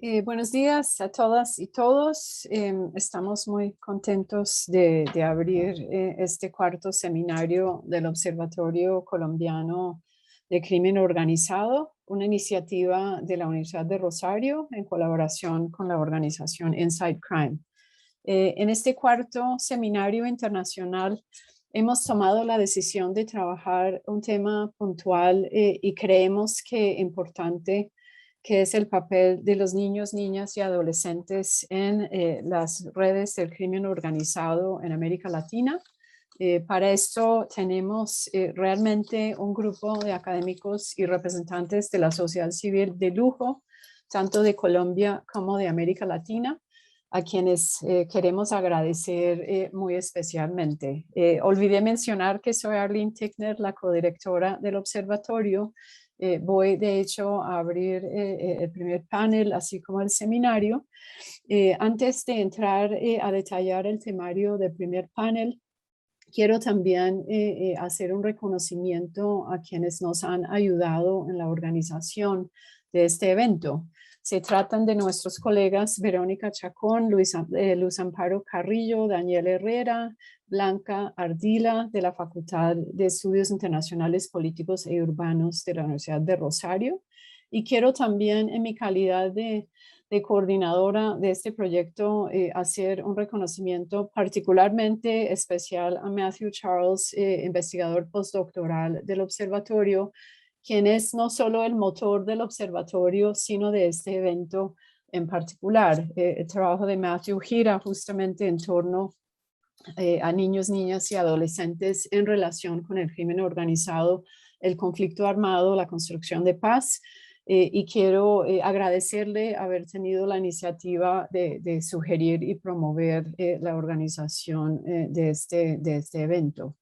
Buenos días a todas y todos. Estamos muy contentos de abrir este cuarto seminario del Observatorio Colombiano de Crimen Organizado, una iniciativa de la Universidad de Rosario en colaboración con la organización Inside Crime. En este cuarto seminario internacional hemos tomado la decisión de trabajar un tema puntual y creemos que importante, que es el papel de los niños, niñas y adolescentes en las redes del crimen organizado en América Latina. Para esto tenemos realmente un grupo de académicos y representantes de la sociedad civil de lujo, tanto de Colombia como de América Latina, a quienes queremos agradecer muy especialmente. Olvidé mencionar que soy Arlene Tickner, la codirectora del observatorio. Voy de hecho a abrir el primer panel, así como el seminario. Antes de entrar a detallar el temario del primer panel, quiero también hacer un reconocimiento a quienes nos han ayudado en la organización de este evento. Se tratan de nuestros colegas Verónica Chacón, Luz Amparo Carrillo, Daniel Herrera, Blanca Ardila de la Facultad de Estudios Internacionales Políticos e Urbanos de la Universidad de Rosario. Y quiero también, en mi calidad de coordinadora de este proyecto, hacer un reconocimiento particularmente especial a Matthew Charles, investigador postdoctoral del observatorio, quien es no solo el motor del observatorio, sino de este evento en particular. El trabajo de Matthew gira justamente en torno a niños, niñas y adolescentes en relación con el crimen organizado, el conflicto armado, la construcción de paz. Y quiero agradecerle haber tenido la iniciativa de sugerir y promover la organización de este evento.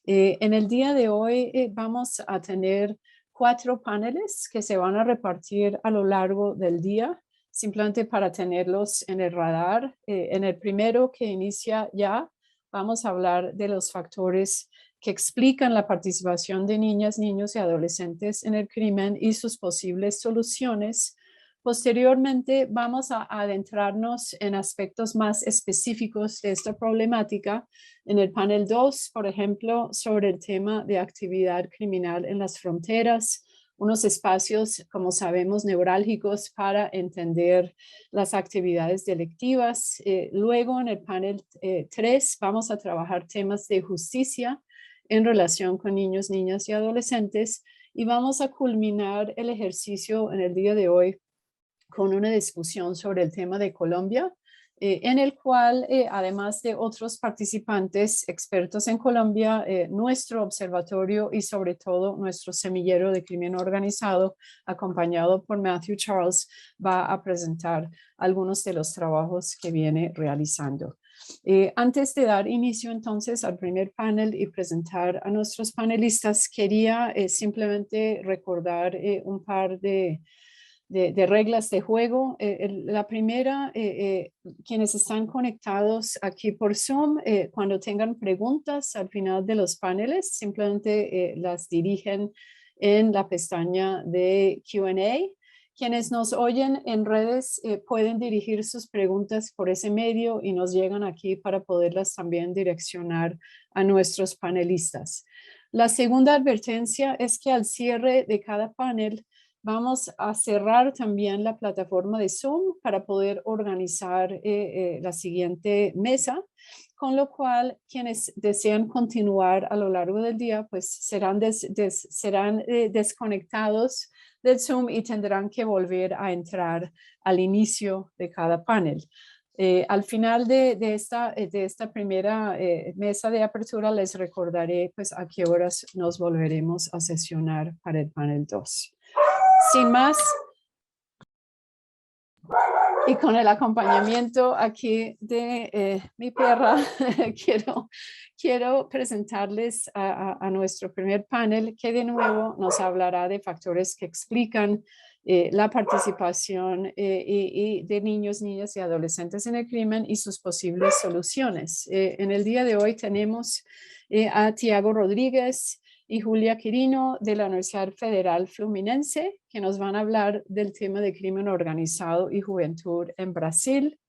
En el día de hoy vamos a tener 4 paneles que se van a repartir a lo largo del día, simplemente para tenerlos en el radar. En el primero, que inicia ya, vamos a hablar de los factores que explican la participación de niñas, niños y adolescentes en el crimen y sus posibles soluciones. Posteriormente, vamos a adentrarnos en aspectos más específicos de esta problemática. En el panel 2, por ejemplo, sobre el tema de actividad criminal en las fronteras, unos espacios, como sabemos, neurálgicos para entender las actividades delictivas. Luego, en el panel 3, vamos a trabajar temas de justicia en relación con niños, niñas y adolescentes, y vamos a culminar el ejercicio en el día de hoy con una discusión sobre el tema de Colombia, en el cual, además de otros participantes expertos en Colombia, nuestro observatorio y sobre todo nuestro semillero de crimen organizado, acompañado por Matthew Charles, va a presentar algunos de los trabajos que viene realizando. Antes de dar inicio entonces al primer panel y presentar a nuestros panelistas, quería simplemente recordar un par de reglas de juego. La primera, quienes están conectados aquí por Zoom, cuando tengan preguntas al final de los paneles, simplemente las dirigen en la pestaña de Q&A. Quienes nos oyen en redes pueden dirigir sus preguntas por ese medio y nos llegan aquí para poderlas también direccionar a nuestros panelistas. La segunda advertencia es que al cierre de cada panel vamos a cerrar también la plataforma de Zoom para poder organizar la siguiente mesa, con lo cual quienes desean continuar a lo largo del día pues serán desconectados del Zoom y tendrán que volver a entrar al inicio de cada panel. Al final de esta primera mesa de apertura les recordaré pues a qué horas nos volveremos a sesionar para el panel 2. Sin más, y con el acompañamiento aquí de mi perra, quiero presentarles a nuestro primer panel, que de nuevo nos hablará de factores que explican la participación y de niños, niñas y adolescentes en el crimen y sus posibles soluciones. En el día de hoy tenemos a Tiago Rodríguez. y Julia Quirino de la Universidad Federal Fluminense, que nos van a hablar del tema de crimen organizado y juventud en Brasil.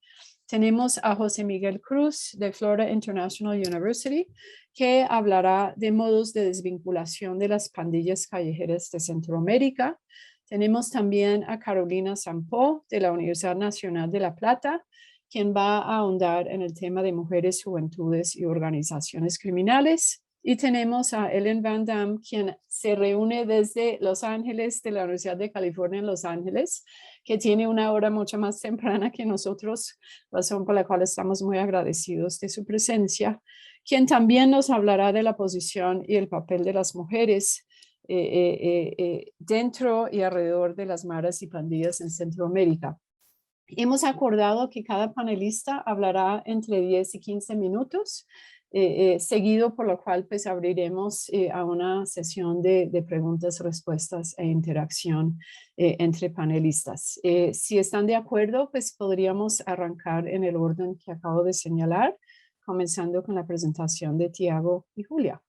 Tenemos a José Miguel Cruz de Florida International University, que hablará de modos de desvinculación de las pandillas callejeras de Centroamérica. Tenemos también a Carolina Sampó de la Universidad Nacional de La Plata, quien va a ahondar en el tema de mujeres, juventudes y organizaciones criminales. Y tenemos a Ellen Van Damme, quien se reúne desde Los Ángeles, de la Universidad de California en Los Ángeles, que tiene una hora mucho más temprana que nosotros, razón por la cual estamos muy agradecidos de su presencia, quien también nos hablará de la posición y el papel de las mujeres dentro y alrededor de las maras y pandillas en Centroamérica. Hemos acordado que cada panelista hablará entre 10 y 15 minutos, seguido por lo cual pues abriremos a una sesión de preguntas, respuestas e interacción entre panelistas. Si están de acuerdo, pues podríamos arrancar en el orden que acabo de señalar, comenzando con la presentación de Tiago y Julia.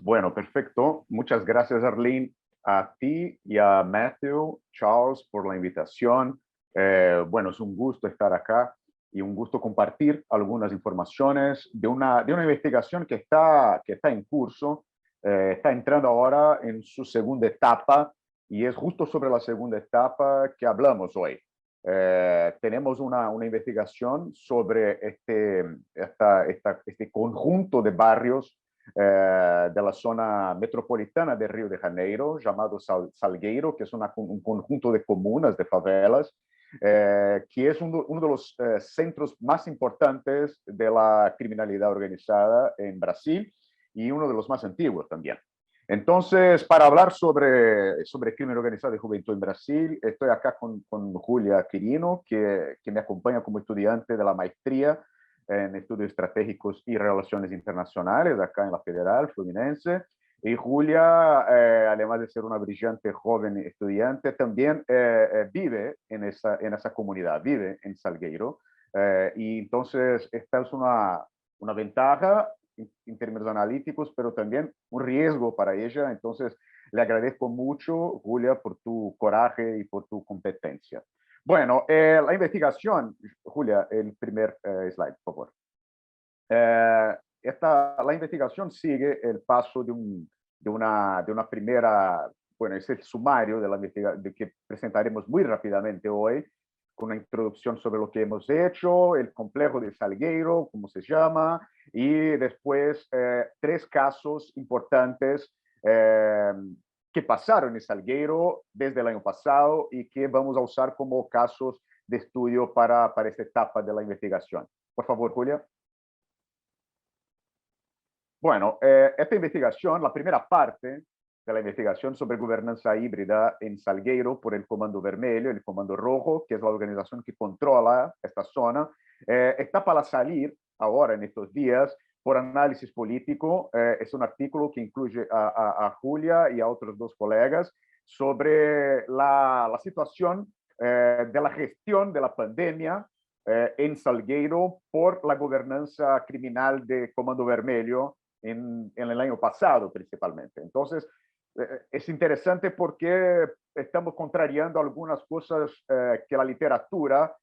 Bueno, perfecto. Muchas gracias, Arlene, a ti y a Matthew, Charles, por la invitación. Bueno, es un gusto estar acá y un gusto compartir algunas informaciones de una investigación que está en curso, está entrando ahora en su segunda etapa y es justo sobre la segunda etapa que hablamos hoy. Tenemos una investigación sobre este conjunto de barrios de la zona metropolitana de Río de Janeiro, llamado Salgueiro, que es un conjunto de comunas, de favelas, que es uno de los centros más importantes de la criminalidad organizada en Brasil y uno de los más antiguos también. Entonces, para hablar sobre crimen organizado y juventud en Brasil, estoy acá con Julia Quirino, que me acompaña como estudiante de la maestría en estudios estratégicos y relaciones internacionales, acá en la Federal Fluminense. Y Julia, además de ser una brillante joven estudiante, también vive en esa comunidad, vive en Salgueiro. Y entonces esta es una ventaja en términos analíticos, pero también un riesgo para ella. Entonces le agradezco mucho, Julia, por tu coraje y por tu competencia. Bueno, la investigación, Julia, el primer slide, por favor. La investigación sigue el paso de una primera, bueno, es el sumario de la investigación que presentaremos muy rápidamente hoy, con una introducción sobre lo que hemos hecho, el complejo de Salgueiro, cómo se llama, y después 3 casos importantes que pasaron en Salgueiro desde el año pasado y que vamos a usar como casos de estudio para esta etapa de la investigación. Por favor, Julia. Bueno, esta investigación, la primera parte de la investigación sobre gobernanza híbrida en Salgueiro por el Comando Vermelho, el Comando Rojo, que es la organización que controla esta zona, está para salir ahora en estos días por análisis político. Es un artículo que incluye a Julia y a otros 2 colegas sobre la situación de la gestión de la pandemia en Salgueiro por la gobernanza criminal de Comando Vermelho en el año pasado principalmente. Entonces, es interesante porque estamos contrariando algunas cosas que la literatura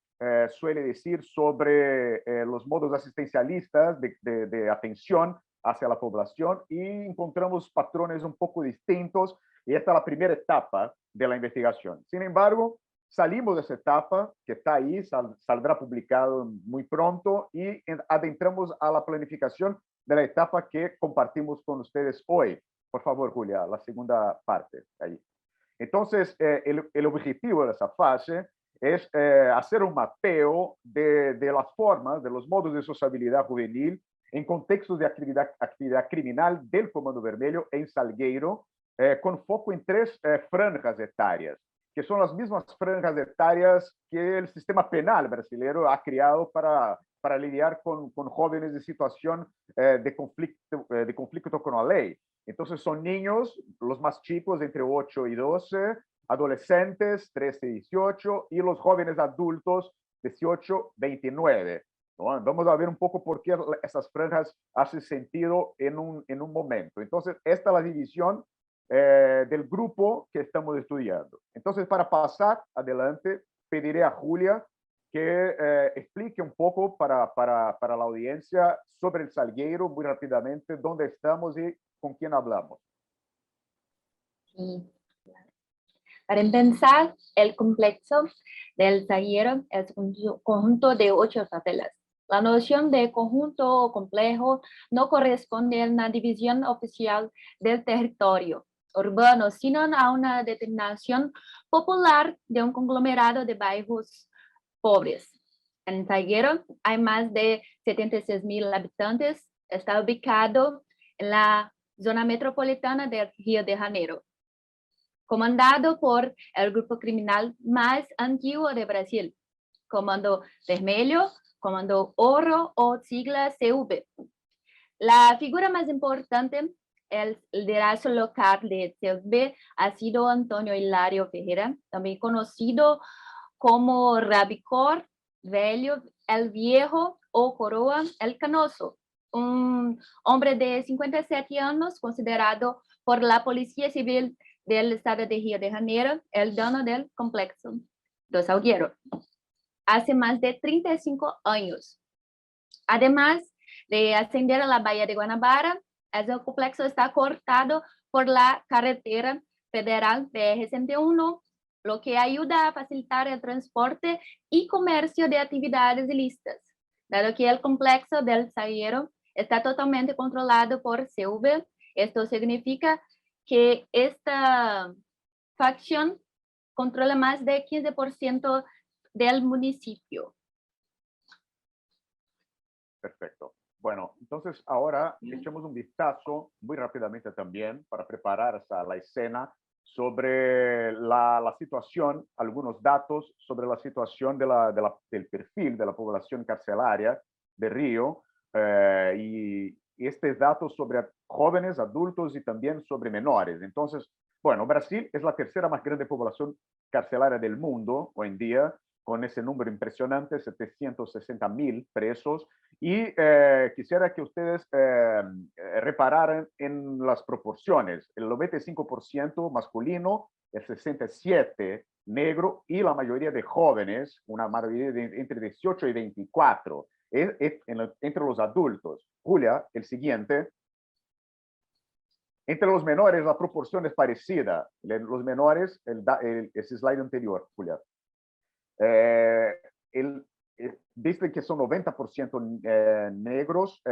suele decir sobre los modos asistencialistas de atención hacia la población y encontramos patrones un poco distintos y esta es la primera etapa de la investigación. Sin embargo, salimos de esa etapa que está ahí, saldrá publicado muy pronto y adentramos a la planificación de la etapa que compartimos con ustedes hoy. Por favor, Julia, la segunda parte. Ahí. Entonces, el objetivo de esa fase es hacer un mapeo de las formas, de los modos de sociabilidad juvenil en contextos de actividad criminal del Comando Vermelho en Salgueiro, con foco en 3 franjas etarias, que son las mismas franjas etarias que el sistema penal brasileño ha creado para lidiar con jóvenes en situación de conflicto con la ley. Entonces son niños, los más chicos, entre 8 y 12, adolescentes, 13 y 18, y los jóvenes adultos, 18, 29. ¿no? Vamos a ver un poco por qué esas franjas hacen sentido en un momento. Entonces, esta es la división del grupo que estamos estudiando. Entonces, para pasar adelante, pediré a Julia que explique un poco para la audiencia sobre el Salgueiro, muy rápidamente, dónde estamos y con quién hablamos. Sí. Para empezar, el complejo del Salgueiro es un conjunto de 8 favelas. La noción de conjunto o complejo no corresponde a una división oficial del territorio urbano, sino a una determinación popular de un conglomerado de barrios pobres. En Salgueiro hay más de 76.000 habitantes. Está ubicado en la zona metropolitana de Río de Janeiro, comandado por el grupo criminal más antiguo de Brasil, Comando Vermelho, Comando Oro o sigla CV. La figura más importante, el liderazgo local de CV, ha sido Antonio Hilario Ferreira, también conocido como Rabicor, Velho, el Viejo o Coroa, el Canoso, un hombre de 57 años considerado por la Policía Civil del Estado de Río de Janeiro el dono del complexo do Salgueiro hace más de 35 años. Además de ascender a la Bahía de Guanabara, el complejo está cortado por la carretera federal BR-101, lo que ayuda a facilitar el transporte y comercio de actividades ilícitas, dado que el complejo del Salgueiro está totalmente controlado por CV. Esto significa que esta facción controla más del 15% del municipio. Perfecto. Bueno, entonces ahora echemos un vistazo muy rápidamente también para preparar la escena sobre la situación, algunos datos sobre la situación del perfil de la población carcelaria de Río y estos datos sobre jóvenes, adultos y también sobre menores. Entonces, bueno, Brasil es la tercera más grande población carcelaria del mundo hoy en día, con ese número impresionante, 760.000 presos. Y quisiera que ustedes repararan en las proporciones. El 95% masculino, el 67% negro y la mayoría de jóvenes, una mayoría entre 18 y 24, entre los adultos. Julia, el siguiente. Entre los menores la proporción es parecida. Los menores, ese slide anterior, Julia. Viste que son 90% negros,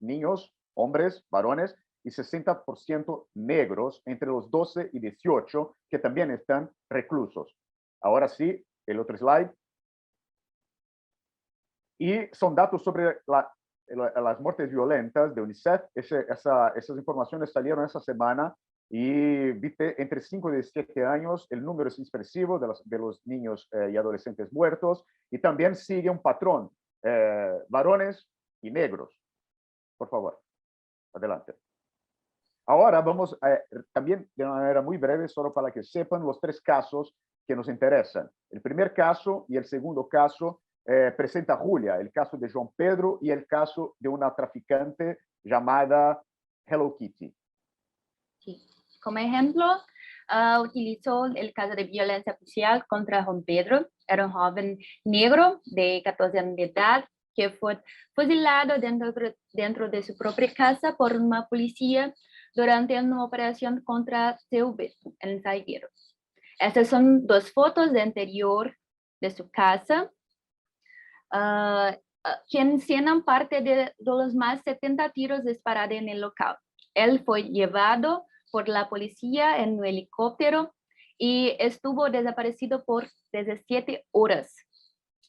niños, hombres, varones, y 60% negros entre los 12 y 18 que también están reclusos. Ahora sí, el otro slide. Y son datos sobre las muertes violentas de UNICEF. Esas informaciones salieron esa semana. Y viste, entre 5 y 17 años, el número es expresivo de los niños y adolescentes muertos, y también sigue un patrón, varones y negros. Por favor, adelante. Ahora vamos también de una manera muy breve, solo para que sepan los 3 casos que nos interesan. El primer caso y el segundo caso presenta Julia, el caso de João Pedro y el caso de una traficante llamada Hello Kitty. Sí. Como ejemplo, utilizó el caso de violencia policial contra Juan Pedro. Era un joven negro de 14 años de edad que fue fusilado dentro de su propia casa por una policía durante una operación contra CV en Salgueiro. Estas son 2 fotos de interior de su casa, que enseñan parte de los más 70 tiros disparados en el local. Él fue llevado por la policía en un helicóptero y estuvo desaparecido por 17 horas.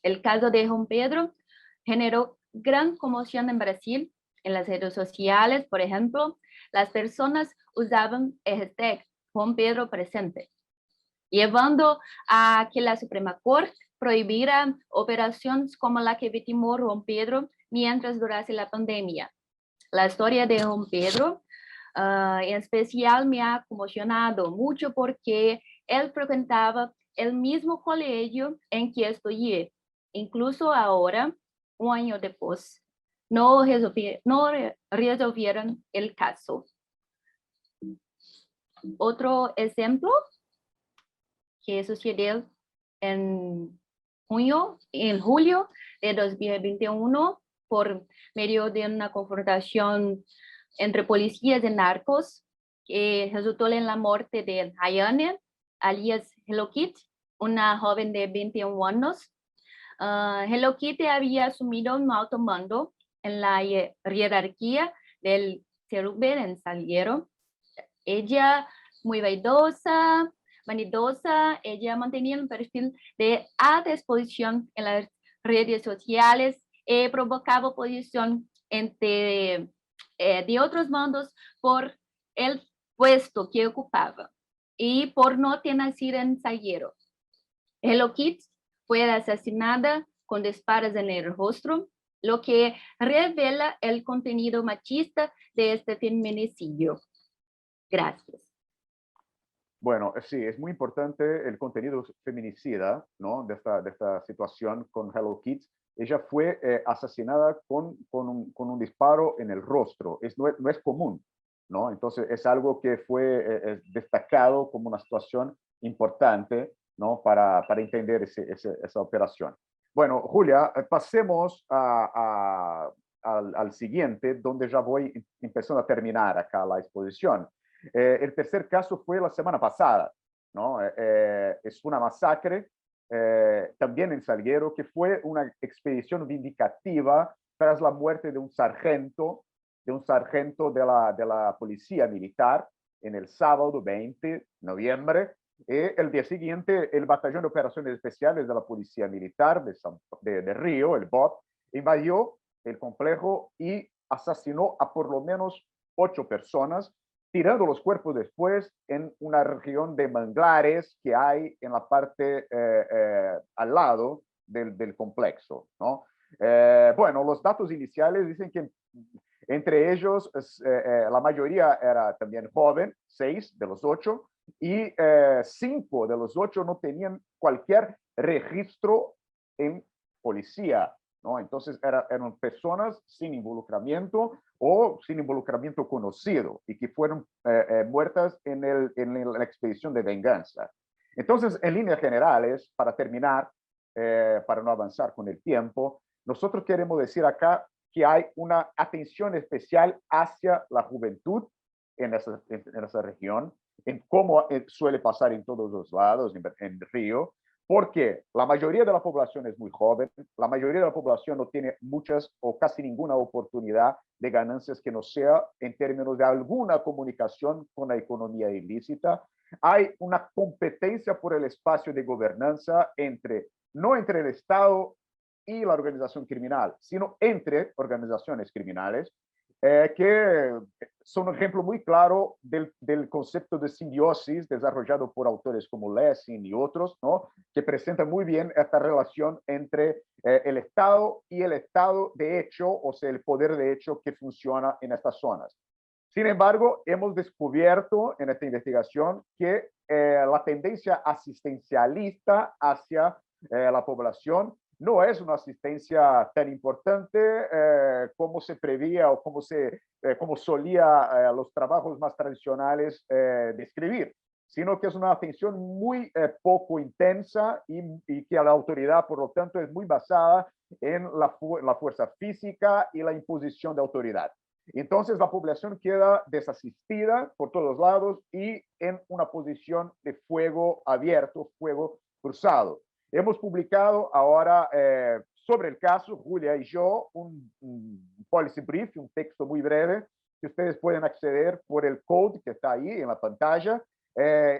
El caso de Juan Pedro generó gran conmoción en Brasil. En las redes sociales, por ejemplo, las personas usaban el hashtag Juan Pedro presente, llevando a que la Suprema Corte prohibiera operaciones como la que victimó Juan Pedro mientras durase la pandemia. La historia de Juan Pedro en especial me ha conmocionado mucho porque él frecuentaba el mismo colegio en que estudié. Incluso ahora un año después, no resolvieron el caso. Otro ejemplo que sucedió en julio de 2021 por medio de una confrontación entre policías y narcos que resultó en la muerte de Ayane, alias Hello Kitty, una joven de 21 años. Hello Kitty había asumido un alto mando en la jerarquía del CERUB en Salguero. Ella, muy vanidosa, ella mantenía un perfil de alta exposición en las redes sociales y provocaba oposición entre de otros mandos por el puesto que ocupaba y por no tener nacido en Salguero. Hello Kitty fue asesinada con disparos en el rostro, lo que revela el contenido machista de este feminicidio. Gracias. Bueno, sí, es muy importante el contenido feminicida, ¿no? de esta situación con Hello Kitty. Ella fue asesinada con un disparo en el rostro. No es común, ¿no? Entonces es algo que fue destacado como una situación importante, ¿no? para entender esa operación. Bueno, Julia, pasemos al siguiente, donde ya voy empezando a terminar acá la exposición. El tercer caso fue la semana pasada, ¿no? Es una masacre también en Salguero, que fue una expedición vindicativa tras la muerte de un sargento de la policía militar en el sábado 20 de noviembre. El día siguiente, el Batallón de Operaciones Especiales de la Policía Militar de Río, el BOP, invadió el complejo y asesinó a por lo menos 8 personas, tirando los cuerpos después en una región de manglares que hay en la parte al lado del complejo, ¿no? Bueno, los datos iniciales dicen que entre ellos la mayoría era también joven, 6 de los 8, y 5 de los 8 no tenían cualquier registro en policía, ¿no? Entonces eran personas sin involucramiento o sin involucramiento conocido y que fueron muertas en la expedición de venganza. Entonces, en líneas generales, para terminar, para no avanzar con el tiempo, nosotros queremos decir acá que hay una atención especial hacia la juventud en esa región, en cómo suele pasar en todos los lados, en Río, porque la mayoría de la población es muy joven, la mayoría de la población no tiene muchas o casi ninguna oportunidad de ganancias que no sea en términos de alguna comunicación con la economía ilícita. Hay una competencia por el espacio de gobernanza no entre el Estado y la organización criminal, sino entre organizaciones criminales, que son un ejemplo muy claro del concepto de simbiosis desarrollado por autores como Lessing y otros, ¿no? Que presentan muy bien esta relación entre el Estado y el Estado de hecho, o sea, el poder de hecho que funciona en estas zonas. Sin embargo, hemos descubierto en esta investigación que la tendencia asistencialista hacia la población no es una asistencia tan importante como se prevía o como solía los trabajos más tradicionales describir, sino que es una atención muy poco intensa y que a la autoridad, por lo tanto, es muy basada en la fuerza física y la imposición de autoridad. Entonces, la población queda desasistida por todos lados y en una posición de fuego abierto, fuego cruzado. Hemos publicado ahora sobre el caso, Julia y yo, un policy brief, un texto muy breve que ustedes pueden acceder por el code que está ahí en la pantalla,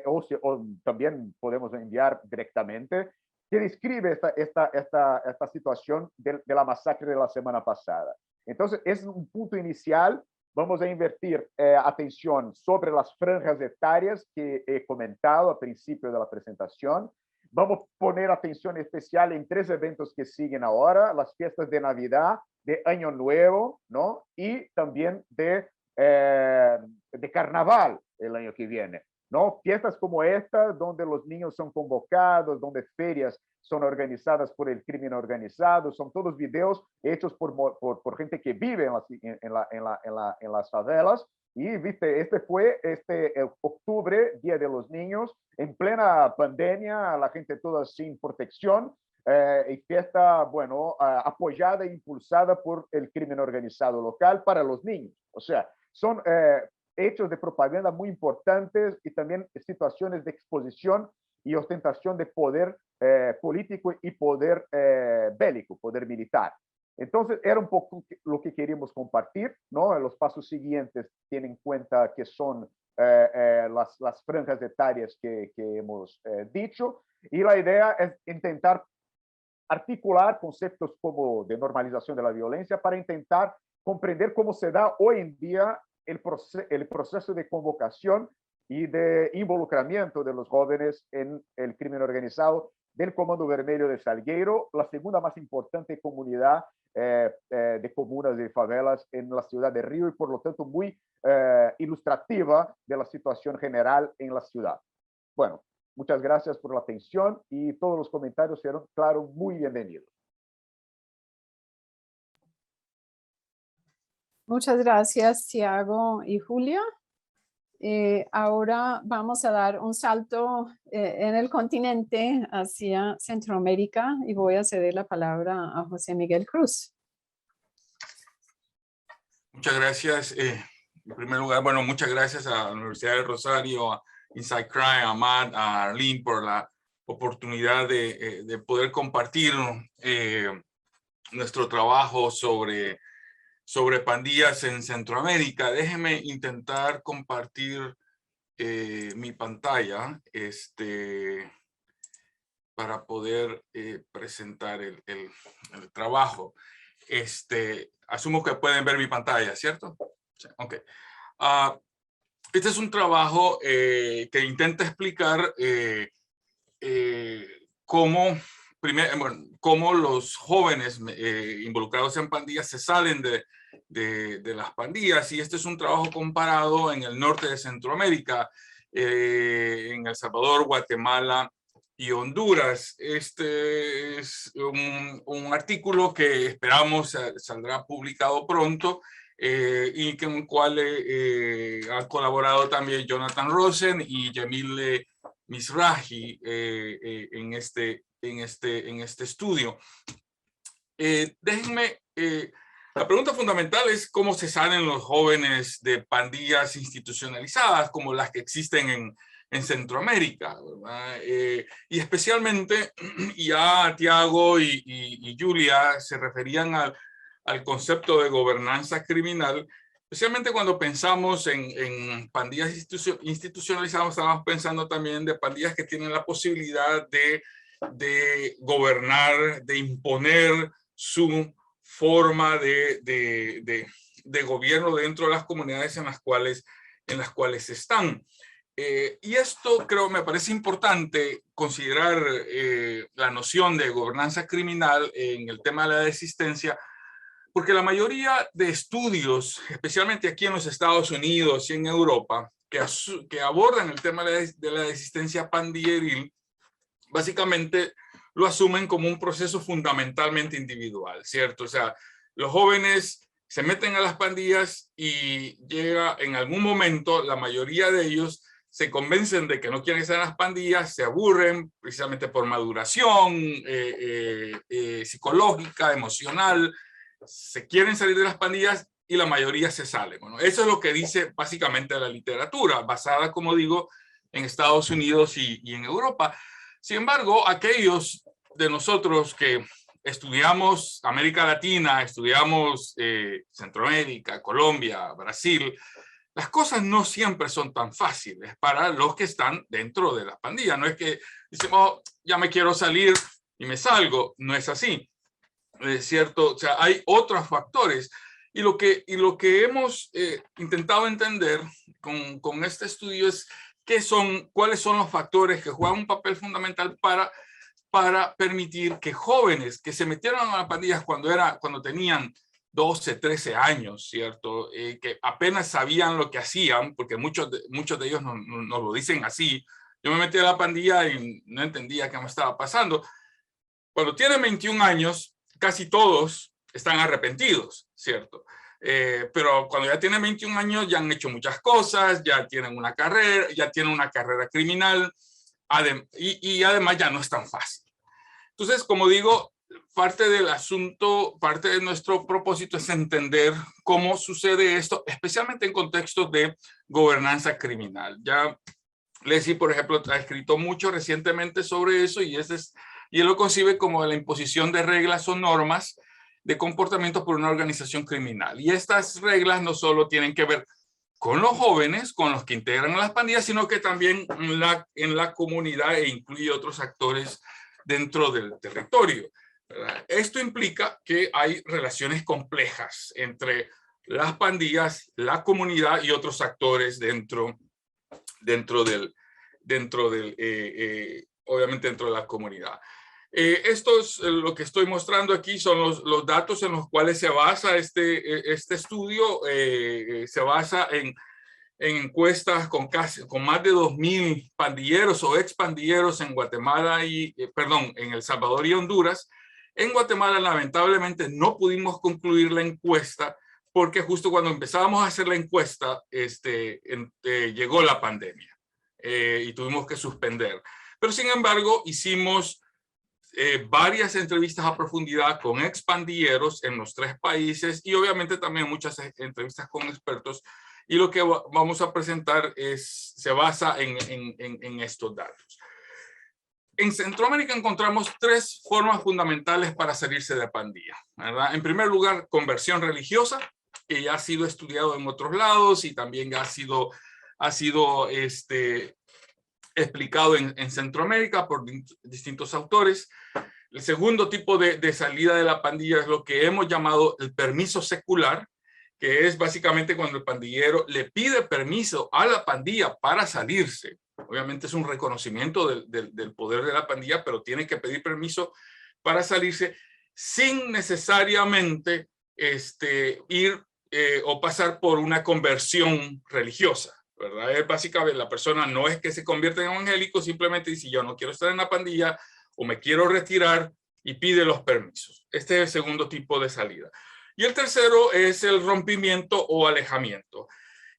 o también podemos enviar directamente, que describe esta situación de la masacre de la semana pasada. Entonces, es un punto inicial. Vamos a invertir atención sobre las franjas etarias que he comentado al principio de la presentación. Vamos a poner atención especial en 3 eventos que siguen ahora, las fiestas de Navidad, de Año Nuevo, ¿no? Y también de Carnaval el año que viene. ¿no? Fiestas como esta, donde los niños son convocados, donde ferias son organizadas por el crimen organizado, son todos videos hechos por gente que vive en las favelas. Y viste, este fue octubre, Día de los Niños, en plena pandemia, la gente toda sin protección, y fiesta, bueno, apoyada e impulsada por el crimen organizado local para los niños. O sea, son hechos de propaganda muy importantes y también situaciones de exposición y ostentación de poder político y poder bélico, poder militar. Entonces, era un poco lo que queríamos compartir, ¿no? Los pasos siguientes tienen en cuenta que son las franjas etarias que hemos dicho, y la idea es intentar articular conceptos como de normalización de la violencia para intentar comprender cómo se da hoy en día el proceso de convocación y de involucramiento de los jóvenes en el crimen organizado del Comando Vermelho de Salgueiro, la segunda más importante comunidad de comunas y favelas en la ciudad de Río, y por lo tanto muy ilustrativa de la situación general en la ciudad. Bueno, muchas gracias por la atención y todos los comentarios serán, claro, muy bienvenidos. Muchas gracias, Tiago y Julia. Ahora vamos a dar un salto en el continente hacia Centroamérica y voy a ceder la palabra a José Miguel Cruz. Muchas gracias. En primer lugar, bueno, muchas gracias a la Universidad de Rosario, a Inside Crime, a Matt, a Arlene por la oportunidad de poder compartir nuestro trabajo sobre pandillas en Centroamérica. Déjenme intentar compartir mi pantalla para poder presentar el trabajo. Asumo que pueden ver mi pantalla, ¿cierto? Sí, ok. Este es un trabajo que intenta explicar cómo los jóvenes involucrados en pandillas se salen de las pandillas, y este es un trabajo comparado en el norte de Centroamérica, en El Salvador, Guatemala y Honduras. Este es un artículo que esperamos saldrá publicado pronto, y en el cual han colaborado también Jonathan Rosen y Yamil Mizrahi en este estudio. Déjenme, la pregunta fundamental es cómo se salen los jóvenes de pandillas institucionalizadas como las que existen en Centroamérica, ¿verdad? Y especialmente, ya Tiago y Julia se referían al concepto de gobernanza criminal, especialmente cuando pensamos en pandillas institucionalizadas. Estamos pensando también de pandillas que tienen la posibilidad de gobernar, de imponer su forma de gobierno dentro de las comunidades en las cuales están. Y esto me parece importante considerar la noción de gobernanza criminal en el tema de la desistencia, porque la mayoría de estudios, especialmente aquí en los Estados Unidos y en Europa, que abordan el tema de la desistencia pandilleril, básicamente lo asumen como un proceso fundamentalmente individual, ¿cierto? O sea, los jóvenes se meten a las pandillas y llega en algún momento, la mayoría de ellos se convencen de que no quieren estar en las pandillas, se aburren precisamente por maduración psicológica, emocional, se quieren salir de las pandillas y la mayoría se sale. Bueno, eso es lo que dice básicamente la literatura, basada, como digo, en Estados Unidos y en Europa. Sin embargo, aquellos de nosotros que estudiamos América Latina, estudiamos Centroamérica, Colombia, Brasil, las cosas no siempre son tan fáciles para los que están dentro de las pandillas. No es que decimos, ya me quiero salir y me salgo. No es así. ¿Es cierto? O sea, hay otros factores. Y lo que hemos intentado entender con este estudio es cuáles son los factores que juegan un papel fundamental para permitir que jóvenes que se metieron a las pandillas cuando tenían 12, 13 años, ¿cierto? Que apenas sabían lo que hacían, porque muchos de ellos nos lo dicen así. Yo me metí a la pandilla y no entendía qué me estaba pasando. Cuando tienen 21 años, casi todos están arrepentidos, ¿cierto? Pero cuando ya tienen 21 años ya han hecho muchas cosas, ya tienen una carrera criminal, y además ya no es tan fácil. Entonces, como digo, parte del asunto, parte de nuestro propósito es entender cómo sucede esto, especialmente en contextos de gobernanza criminal. Ya Leslie, por ejemplo, ha escrito mucho recientemente sobre eso y él lo concibe como la imposición de reglas o normas de comportamiento por una organización criminal. Y estas reglas no solo tienen que ver con los jóvenes, con los que integran las pandillas, sino que también en la comunidad e incluye otros actores dentro del territorio, ¿verdad? Esto implica que hay relaciones complejas entre las pandillas, la comunidad y otros actores obviamente dentro de la comunidad. Esto es lo que estoy mostrando aquí, son los datos en los cuales se basa este estudio. Se basa en encuestas con más de 2,000 pandilleros o ex pandilleros en Guatemala en El Salvador y Honduras. En Guatemala, lamentablemente, no pudimos concluir la encuesta porque justo cuando empezábamos a hacer la encuesta, llegó la pandemia y tuvimos que suspender. Pero sin embargo, hicimos varias entrevistas a profundidad con ex pandilleros en los 3 países y obviamente también muchas entrevistas con expertos. Y lo que vamos a presentar se basa en estos datos. En Centroamérica encontramos 3 formas fundamentales para salirse de pandilla, ¿verdad? En primer lugar, conversión religiosa, que ya ha sido estudiado en otros lados y también ha sido explicado en Centroamérica por distintos autores. El segundo tipo de salida de la pandilla es lo que hemos llamado el permiso secular, que es básicamente cuando el pandillero le pide permiso a la pandilla para salirse. Obviamente es un reconocimiento del poder de la pandilla, pero tiene que pedir permiso para salirse sin necesariamente ir o pasar por una conversión religiosa, ¿verdad? Es básicamente la persona no es que se convierta en evangélico, simplemente dice yo no quiero estar en la pandilla o me quiero retirar y pide los permisos. Este es el segundo tipo de salida. Y el tercero es el rompimiento o alejamiento,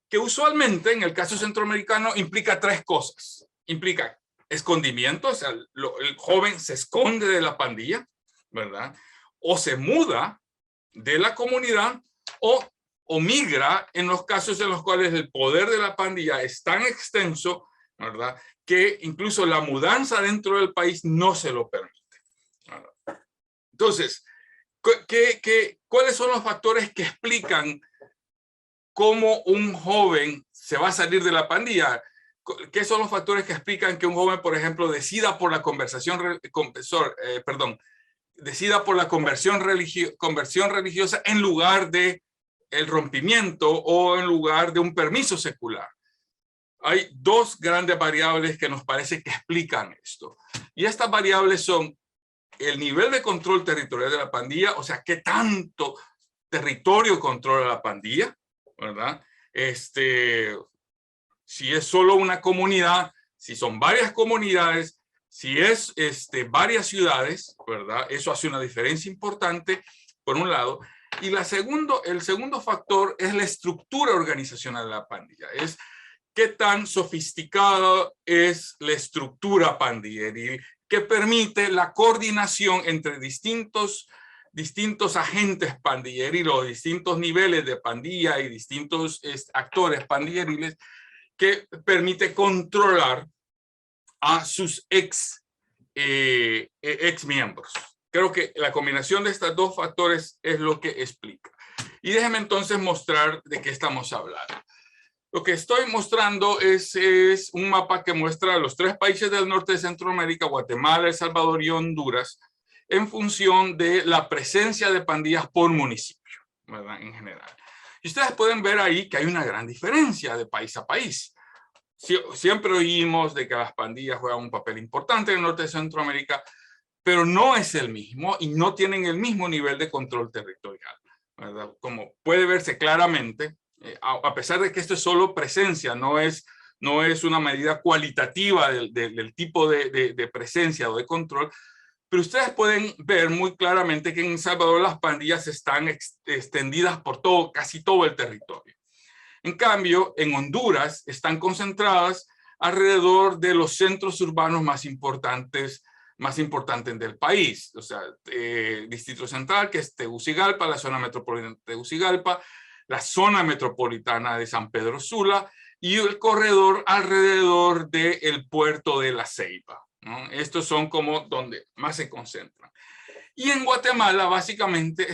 que usualmente en el caso centroamericano implica 3 cosas. Implica escondimiento, o sea, el joven se esconde de la pandilla, ¿verdad? O se muda de la comunidad o migra en los casos en los cuales el poder de la pandilla es tan extenso, ¿verdad?, que incluso la mudanza dentro del país no se lo permite, ¿verdad? Entonces, ¿cuáles son los factores que explican cómo un joven se va a salir de la pandilla? ¿Qué son los factores que explican que un joven, por ejemplo, decida por la conversión religiosa en lugar de el rompimiento o en lugar de un permiso secular? Hay 2 grandes variables que nos parece que explican esto. Y estas variables son el nivel de control territorial de la pandilla, o sea, qué tanto territorio controla la pandilla, ¿verdad? Si es solo una comunidad, si son varias comunidades, si es varias ciudades, ¿verdad? Eso hace una diferencia importante, por un lado. Y el segundo factor es la estructura organizacional de la pandilla. Es qué tan sofisticada es la estructura pandilleril que permite la coordinación entre distintos agentes pandilleriles o distintos niveles de pandilla y distintos actores pandilleriles, que permite controlar a sus ex miembros. Creo que la combinación de estos 2 factores es lo que explica. Y déjenme entonces mostrar de qué estamos hablando. Lo que estoy mostrando es un mapa que muestra los 3 países del norte de Centroamérica, Guatemala, El Salvador y Honduras, en función de la presencia de pandillas por municipio, ¿verdad? En general. Y ustedes pueden ver ahí que hay una gran diferencia de país a país. Siempre oímos de que las pandillas juegan un papel importante en el norte de Centroamérica, pero no es el mismo y no tienen el mismo nivel de control territorial, ¿verdad? Como puede verse claramente, a pesar de que esto es solo presencia, no es una medida cualitativa del tipo de presencia o de control, pero ustedes pueden ver muy claramente que en El Salvador las pandillas están extendidas por casi todo el territorio. En cambio, en Honduras están concentradas alrededor de los centros urbanos más importantes del país. O sea, Distrito Central, que es Tegucigalpa, la zona metropolitana de Tegucigalpa, la zona metropolitana de San Pedro Sula y el corredor alrededor del puerto de La Ceiba, ¿no? Estos son como donde más se concentran. Y en Guatemala básicamente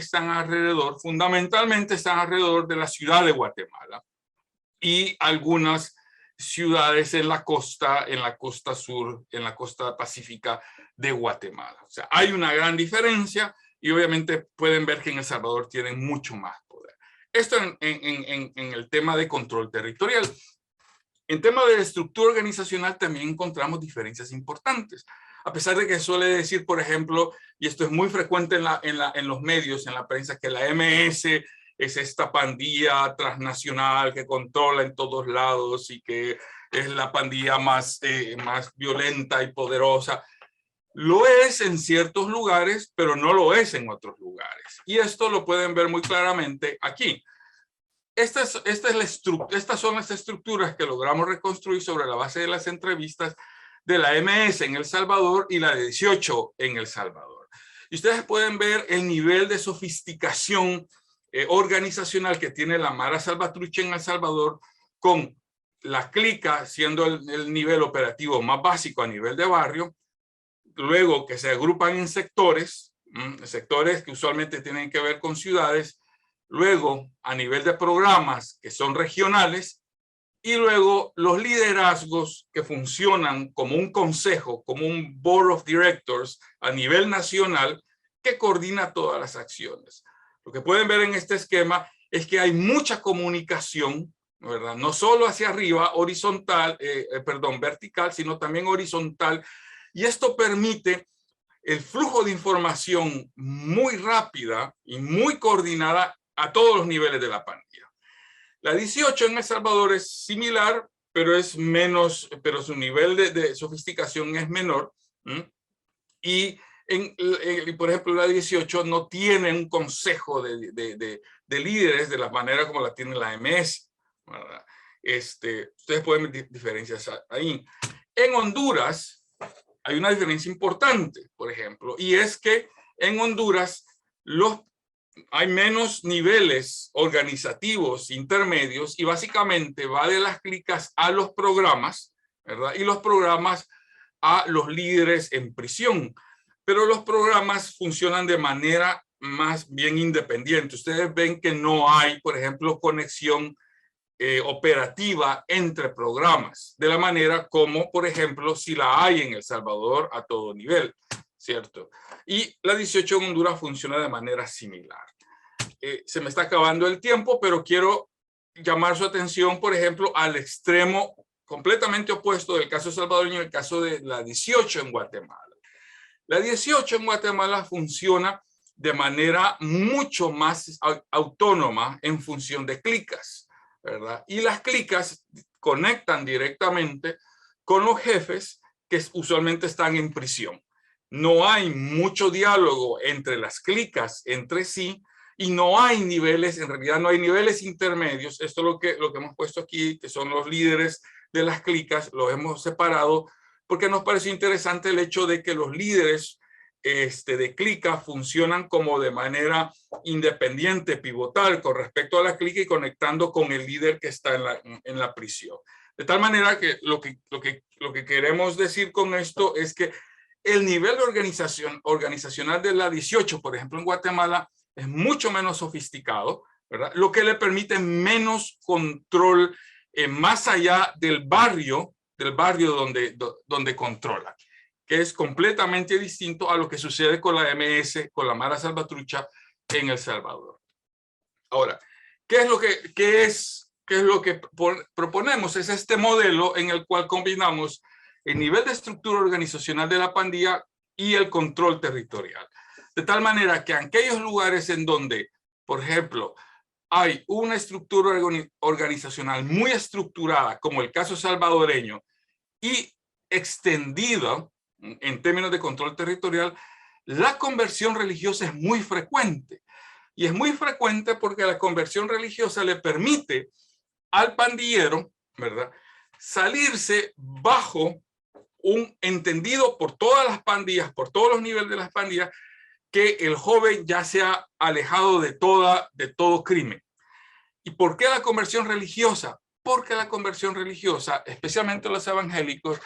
fundamentalmente están alrededor de la ciudad de Guatemala y algunas ciudades en la costa sur, en la costa pacífica de Guatemala. O sea, hay una gran diferencia y obviamente pueden ver que en El Salvador tienen mucho más poder. Esto en el tema de control territorial. En tema de estructura organizacional también encontramos diferencias importantes. A pesar de que suele decir, por ejemplo, y esto es muy frecuente en los medios, en la prensa, que la MS es esta pandilla transnacional que controla en todos lados y que es la pandilla más violenta y poderosa. Lo es en ciertos lugares, pero no lo es en otros lugares. Y esto lo pueden ver muy claramente aquí. Estas son las estructuras que logramos reconstruir sobre la base de las entrevistas de la MS en El Salvador y la de 18 en El Salvador. Y ustedes pueden ver el nivel de sofisticación organizacional que tiene la Mara Salvatrucha en El Salvador, con la clica siendo el nivel operativo más básico a nivel de barrio, luego que se agrupan en sectores que usualmente tienen que ver con ciudades, luego a nivel de programas que son regionales, y luego los liderazgos que funcionan como un consejo, como un board of directors a nivel nacional que coordina todas las acciones. Lo que pueden ver en este esquema es que hay mucha comunicación, ¿verdad? No solo hacia arriba, vertical, sino también horizontal, y esto permite el flujo de información muy rápida y muy coordinada a todos los niveles de la pandilla. La 18 en El Salvador es similar, pero es menos, pero su nivel de sofisticación es menor. Y por ejemplo, la 18 no tiene un consejo de líderes de la manera como la tiene la MS, ¿verdad? Ustedes pueden ver diferencias ahí. En Honduras hay una diferencia importante, por ejemplo, y es que en Honduras hay menos niveles organizativos intermedios y básicamente va de las clicas a los programas, ¿verdad? Y los programas a los líderes en prisión. Pero los programas funcionan de manera más bien independiente. Ustedes ven que no hay, por ejemplo, conexión operativa entre programas, de la manera como, por ejemplo, si la hay en El Salvador a todo nivel, ¿cierto? Y la 18 en Honduras funciona de manera similar. Se me está acabando el tiempo, pero quiero llamar su atención, por ejemplo, al extremo completamente opuesto del caso salvadoreño, el caso de la 18 en Guatemala. La 18 en Guatemala funciona de manera mucho más autónoma en función de clicas, ¿verdad? Y las clicas conectan directamente con los jefes que usualmente están en prisión. No hay mucho diálogo entre las clicas entre sí y no hay niveles, en realidad no hay niveles intermedios. Esto es lo que hemos puesto aquí, que son los líderes de las clicas, los hemos separado porque nos pareció interesante el hecho de que los líderes de clica funcionan como de manera independiente, pivotal con respecto a la clica y conectando con el líder que está en la prisión. De tal manera que lo que queremos decir con esto es que el nivel de organizacional de la 18, por ejemplo, en Guatemala, es mucho menos sofisticado, ¿verdad? Lo que le permite menos control más allá del barrio donde controla, que es completamente distinto a lo que sucede con la MS, con la Mara Salvatrucha en El Salvador. Ahora, ¿qué es lo que proponemos? Es este modelo en el cual combinamos el nivel de estructura organizacional de la pandilla y el control territorial. De tal manera que en aquellos lugares en donde por ejemplo, hay una estructura organizacional muy estructurada, como el caso salvadoreño, y extendida en términos de control territorial, la conversión religiosa es muy frecuente. Y es muy frecuente porque la conversión religiosa le permite al pandillero, ¿verdad?, salirse bajo un entendido por todas las pandillas, por todos los niveles de las pandillas, que el joven ya se ha alejado de todo crimen. ¿Y por qué la conversión religiosa? Porque la conversión religiosa, especialmente los evangélicos,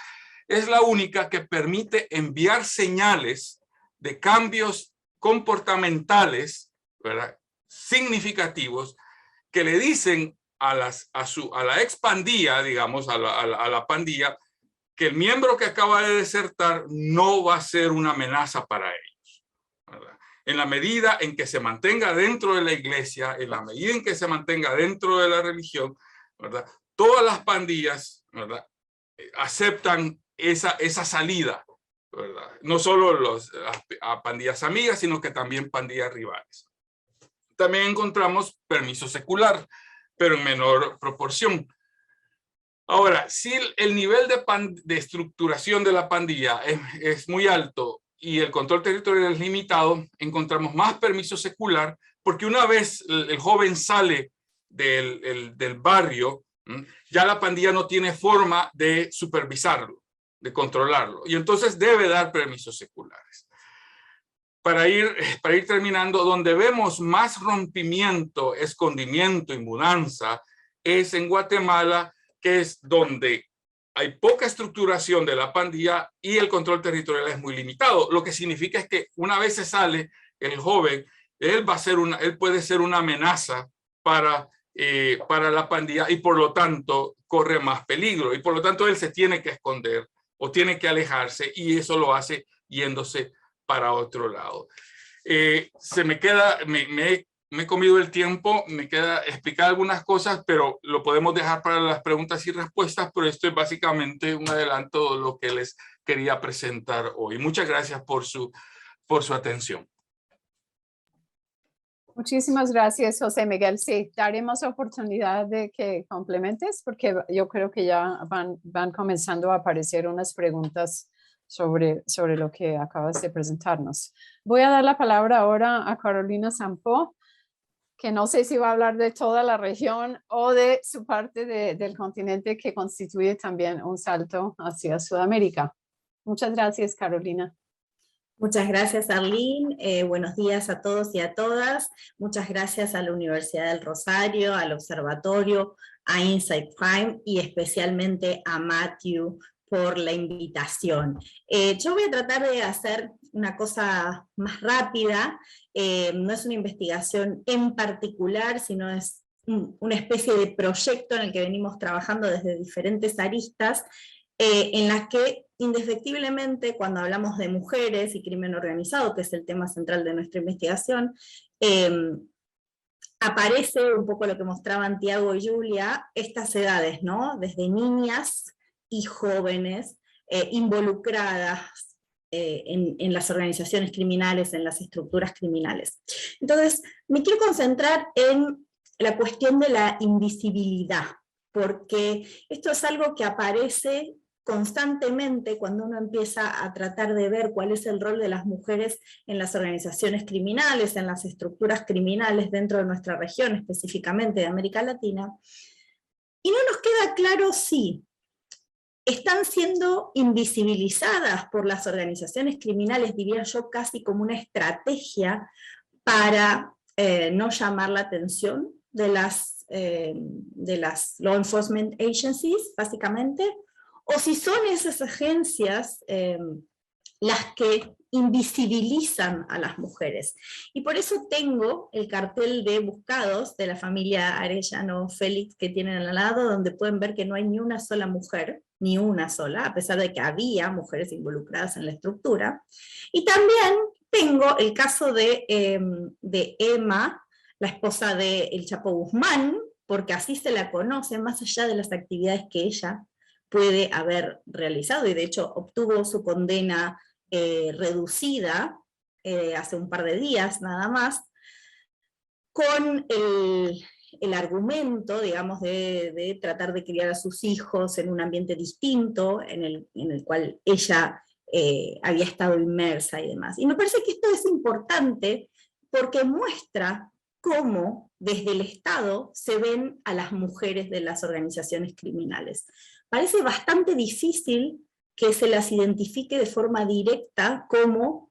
es la única que permite enviar señales de cambios comportamentales, ¿verdad?, significativos, que le dicen a la ex pandilla, digamos, a la pandilla, que el miembro que acaba de desertar no va a ser una amenaza para ellos, ¿verdad? En la medida en que se mantenga dentro de la iglesia, en la medida en que se mantenga dentro de la religión, ¿verdad?, todas las pandillas, ¿verdad?, aceptan esa salida, ¿verdad? No solo las pandillas amigas, sino que también pandillas rivales. También encontramos permiso secular, pero en menor proporción. Ahora, si el nivel de estructuración de la pandilla es muy alto y el control territorial es limitado, encontramos más permiso secular, porque una vez el joven sale del barrio, ya la pandilla no tiene forma de supervisarlo, de controlarlo, y entonces debe dar permisos seculares. Para ir terminando, donde vemos más rompimiento, escondimiento y mudanza es en Guatemala, que es donde hay poca estructuración de la pandilla y el control territorial es muy limitado. Lo que significa es que una vez se sale el joven, él puede ser una amenaza para la pandilla y por lo tanto corre más peligro y por lo tanto él se tiene que esconder o tiene que alejarse y eso lo hace yéndose para otro lado. Me he comido el tiempo, me queda explicar algunas cosas, pero lo podemos dejar para las preguntas y respuestas, pero esto es básicamente un adelanto de lo que les quería presentar hoy. Muchas gracias por su atención. Muchísimas gracias, José Miguel. Sí, daremos oportunidad de que complementes, porque yo creo que ya van comenzando a aparecer unas preguntas sobre lo que acabas de presentarnos. Voy a dar la palabra ahora a Carolina Sampo, que no sé si va a hablar de toda la región o de su parte del continente que constituye también un salto hacia Sudamérica. Muchas gracias, Carolina. Muchas gracias, Arlene. Buenos días a todos y a todas. Muchas gracias a la Universidad del Rosario, al Observatorio, a Insight Crime y especialmente a Matthew por la invitación. Yo voy a tratar de hacer una cosa más rápida. No es una investigación en particular, sino es una especie de proyecto en el que venimos trabajando desde diferentes aristas, en las que indefectiblemente cuando hablamos de mujeres y crimen organizado, que es el tema central de nuestra investigación, aparece un poco lo que mostraban Tiago y Julia, estas edades, ¿no? Desde niñas y jóvenes involucradas en las organizaciones criminales, en las estructuras criminales. Entonces, me quiero concentrar en la cuestión de la invisibilidad, porque esto es algo que aparece constantemente cuando uno empieza a tratar de ver cuál es el rol de las mujeres en las organizaciones criminales, en las estructuras criminales dentro de nuestra región, específicamente de América Latina, y no nos queda claro si están siendo invisibilizadas por las organizaciones criminales, diría yo, casi como una estrategia para no llamar la atención de las law enforcement agencies, básicamente, o si son esas agencias las que invisibilizan a las mujeres. Y por eso tengo el cartel de buscados de la familia Arellano Félix que tienen al lado, donde pueden ver que no hay ni una sola mujer, ni una sola, a pesar de que había mujeres involucradas en la estructura. Y también tengo el caso de Emma, la esposa de El Chapo Guzmán, porque así se la conoce, más allá de las actividades que ella puede haber realizado, y de hecho obtuvo su condena reducida hace un par de días nada más, con el argumento, digamos, de tratar de criar a sus hijos en un ambiente distinto, en el cual ella había estado inmersa y demás. Y me parece que esto es importante porque muestra cómo desde el Estado se ven a las mujeres de las organizaciones criminales. Parece bastante difícil que se las identifique de forma directa como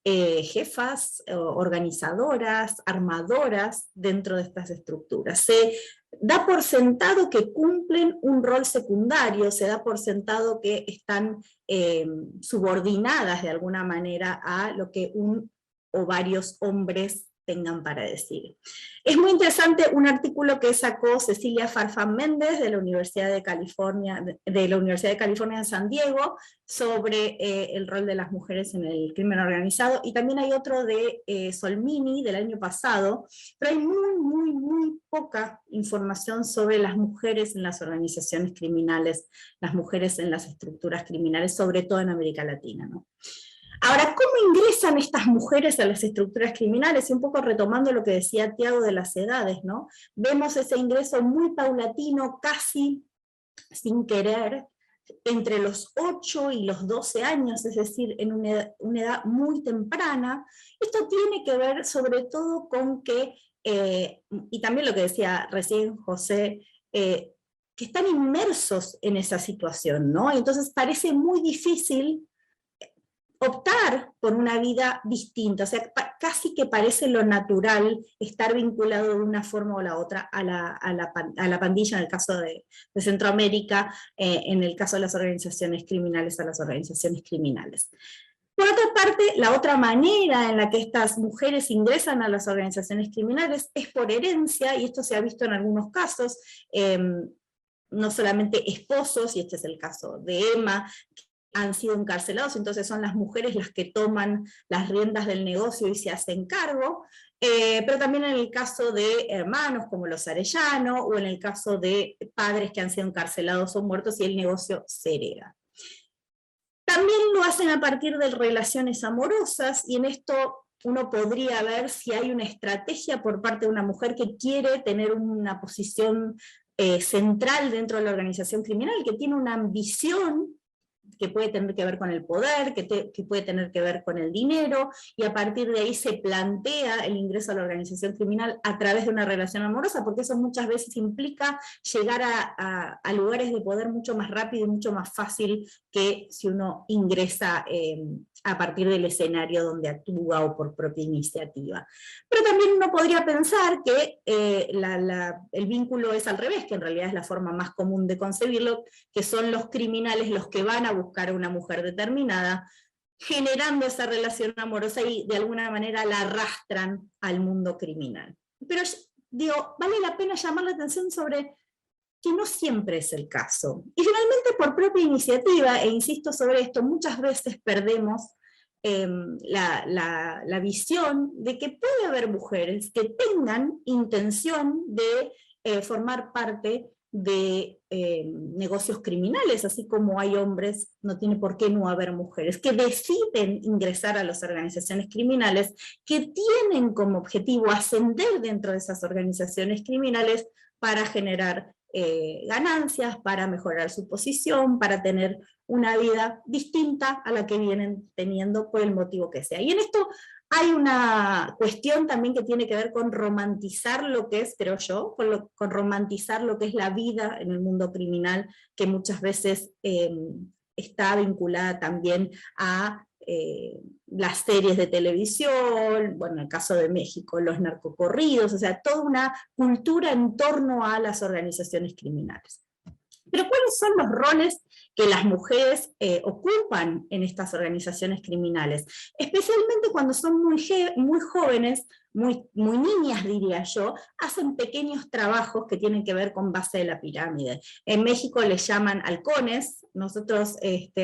jefas, organizadoras, armadoras dentro de estas estructuras. Se da por sentado que cumplen un rol secundario, se da por sentado que están subordinadas de alguna manera a lo que un o varios hombres tengan para decir. Es muy interesante un artículo que sacó Cecilia Farfán Méndez de la Universidad de California, en San Diego, sobre el rol de las mujeres en el crimen organizado, y también hay otro de Solmini del año pasado, pero hay muy poca información sobre las mujeres en las organizaciones criminales, las mujeres en las estructuras criminales, sobre todo en América Latina, ¿no? Ahora, ¿cómo ingresan estas mujeres a las estructuras criminales? Y un poco retomando lo que decía Tiago de las edades, ¿no? Vemos ese ingreso muy paulatino, casi sin querer, entre los 8 y los 12 años, es decir, en una edad muy temprana. Esto tiene que ver sobre todo con que, y también lo que decía recién José, que están inmersos en esa situación, ¿no? Entonces parece muy difícil optar por una vida distinta, o sea, casi que parece lo natural estar vinculado de una forma o la otra a la pandilla, en el caso de Centroamérica, en el caso de las organizaciones criminales, a las organizaciones criminales. Por otra parte, la otra manera en la que estas mujeres ingresan a las organizaciones criminales es por herencia, y esto se ha visto en algunos casos, no solamente esposos, y este es el caso de Emma, han sido encarcelados, entonces son las mujeres las que toman las riendas del negocio y se hacen cargo, pero también en el caso de hermanos como los Arellano, o en el caso de padres que han sido encarcelados o muertos y el negocio se hereda. También lo hacen a partir de relaciones amorosas, y en esto uno podría ver si hay una estrategia por parte de una mujer que quiere tener una posición central dentro de la organización criminal, que tiene una ambición que puede tener que ver con el poder, que puede tener que ver con el dinero, y a partir de ahí se plantea el ingreso a la organización criminal a través de una relación amorosa, porque eso muchas veces implica llegar a lugares de poder mucho más rápido y mucho más fácil que si uno ingresa a partir del escenario donde actúa o por propia iniciativa. Pero también uno podría pensar que el vínculo es al revés, que en realidad es la forma más común de concebirlo, que son los criminales los que van a buscar a una mujer determinada, generando esa relación amorosa y de alguna manera la arrastran al mundo criminal. Pero digo, vale la pena llamar la atención sobre que no siempre es el caso. Y finalmente, por propia iniciativa, e insisto sobre esto, muchas veces perdemos la visión de que puede haber mujeres que tengan intención de formar parte de negocios criminales, así como hay hombres, no tiene por qué no haber mujeres, que deciden ingresar a las organizaciones criminales, que tienen como objetivo ascender dentro de esas organizaciones criminales para generar ganancias, para mejorar su posición, para tener una vida distinta a la que vienen teniendo por el motivo que sea. Y en esto hay una cuestión también que tiene que ver con romantizar lo que es, creo yo, con romantizar lo que es la vida en el mundo criminal, que muchas veces está vinculada también a las series de televisión, bueno, en el caso de México, los narcocorridos, o sea, toda una cultura en torno a las organizaciones criminales. Pero ¿cuáles son los roles que las mujeres ocupan en estas organizaciones criminales? Especialmente cuando son muy jóvenes, muy niñas diría yo, hacen pequeños trabajos que tienen que ver con base de la pirámide. En México les llaman halcones, nosotros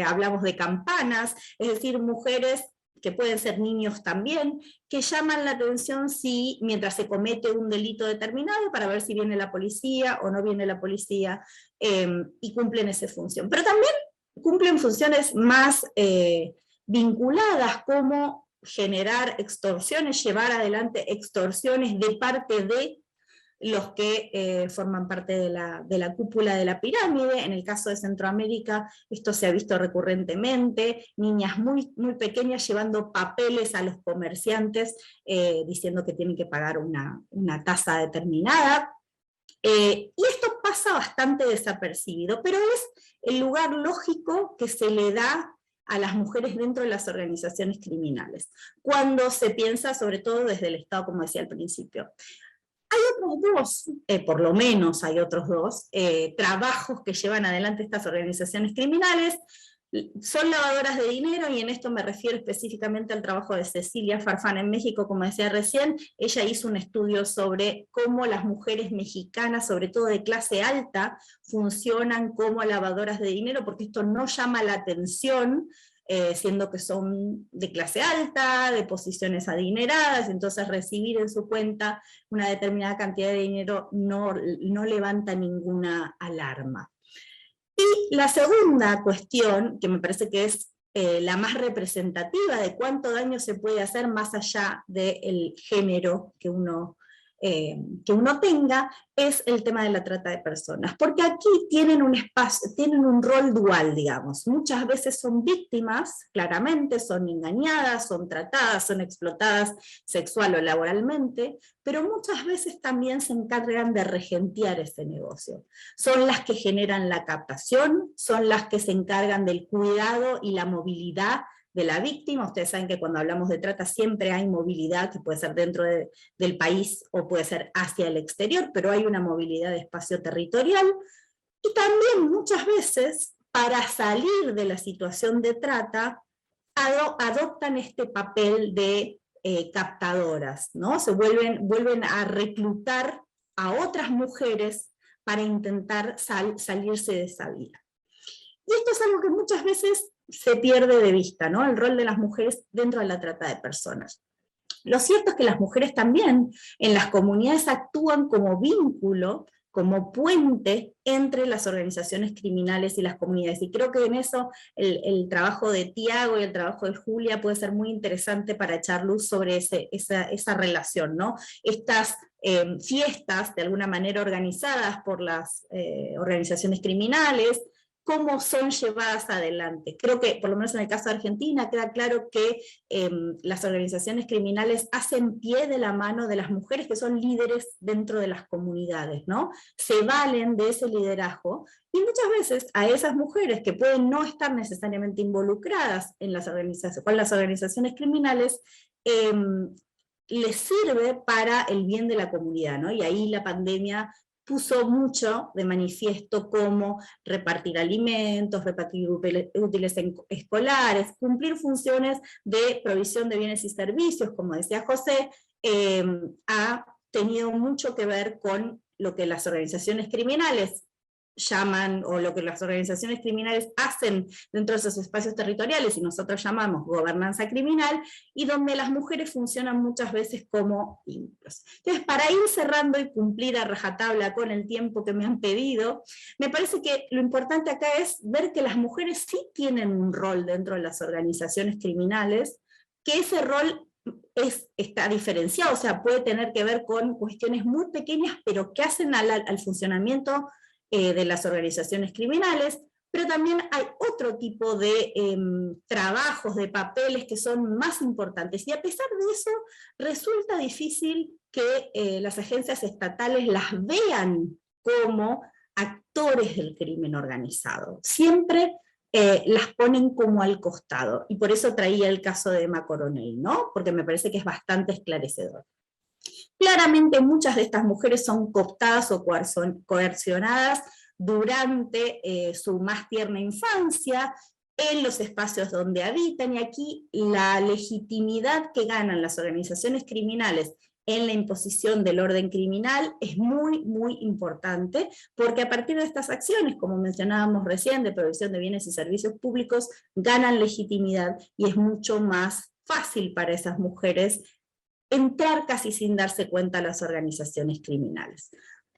hablamos de campanas, es decir, mujeres que pueden ser niños también, que llaman la atención mientras se comete un delito determinado, para ver si viene la policía o no viene la policía, y cumplen esa función. Pero también cumplen funciones más vinculadas, como generar extorsiones, llevar adelante extorsiones de parte de los que forman parte de la cúpula de la pirámide. En el caso de Centroamérica esto se ha visto recurrentemente, niñas muy, muy pequeñas llevando papeles a los comerciantes diciendo que tienen que pagar una tasa determinada. Y esto pasa bastante desapercibido, pero es el lugar lógico que se le da a las mujeres dentro de las organizaciones criminales, cuando se piensa sobre todo desde el Estado, como decía al principio. Hay otros dos, por lo menos hay otros dos, trabajos que llevan adelante estas organizaciones criminales. Son lavadoras de dinero, y en esto me refiero específicamente al trabajo de Cecilia Farfán en México, como decía recién. Ella hizo un estudio sobre cómo las mujeres mexicanas, sobre todo de clase alta, funcionan como lavadoras de dinero, porque esto no llama la atención, siendo que son de clase alta, de posiciones adineradas, entonces recibir en su cuenta una determinada cantidad de dinero no levanta ninguna alarma. Y la segunda cuestión, que me parece que es la más representativa de cuánto daño se puede hacer más allá del género que uno tenga, es el tema de la trata de personas, porque aquí tienen un espacio, tienen un rol dual, digamos. Muchas veces son víctimas, claramente, son engañadas, son tratadas, son explotadas sexual o laboralmente, pero muchas veces también se encargan de regentear ese negocio. Son las que generan la captación, son las que se encargan del cuidado y la movilidad de la víctima. Ustedes saben que cuando hablamos de trata siempre hay movilidad, que puede ser dentro del país o puede ser hacia el exterior, pero hay una movilidad de espacio territorial, y también muchas veces para salir de la situación de trata adoptan este papel de captadoras, ¿no? Se vuelven a reclutar a otras mujeres para intentar salirse de esa vida. Y esto es algo que muchas veces se pierde de vista, ¿no? El rol de las mujeres dentro de la trata de personas. Lo cierto es que las mujeres también en las comunidades actúan como vínculo, como puente entre las organizaciones criminales y las comunidades. Y creo que en eso el trabajo de Tiago y el trabajo de Julia puede ser muy interesante para echar luz sobre esa relación, ¿no? Estas fiestas, de alguna manera organizadas por las organizaciones criminales, cómo son llevadas adelante. Creo que, por lo menos en el caso de Argentina, queda claro que las organizaciones criminales hacen pie de la mano de las mujeres que son líderes dentro de las comunidades, ¿no? Se valen de ese liderazgo, y muchas veces a esas mujeres que pueden no estar necesariamente involucradas en con las organizaciones criminales, les sirve para el bien de la comunidad, ¿no? Y ahí la pandemia puso mucho de manifiesto cómo repartir alimentos, repartir útiles escolares, cumplir funciones de provisión de bienes y servicios, como decía José, ha tenido mucho que ver con lo que las organizaciones criminales llaman, o lo que las organizaciones criminales hacen dentro de esos espacios territoriales, y nosotros llamamos gobernanza criminal, y donde las mujeres funcionan muchas veces como vínculos. Entonces, para ir cerrando y cumplir a rajatabla con el tiempo que me han pedido, me parece que lo importante acá es ver que las mujeres sí tienen un rol dentro de las organizaciones criminales, que ese rol está diferenciado, o sea, puede tener que ver con cuestiones muy pequeñas, pero que hacen al funcionamiento de las organizaciones criminales, pero también hay otro tipo de trabajos, de papeles que son más importantes, y a pesar de eso resulta difícil que las agencias estatales las vean como actores del crimen organizado. Siempre las ponen como al costado, y por eso traía el caso de Emma Coronel, ¿no? Porque me parece que es bastante esclarecedor. Claramente muchas de estas mujeres son cooptadas o coercionadas durante su más tierna infancia, en los espacios donde habitan, y aquí la legitimidad que ganan las organizaciones criminales en la imposición del orden criminal es muy, muy importante, porque a partir de estas acciones, como mencionábamos recién, de provisión de bienes y servicios públicos, ganan legitimidad, y es mucho más fácil para esas mujeres entrar casi sin darse cuenta a las organizaciones criminales.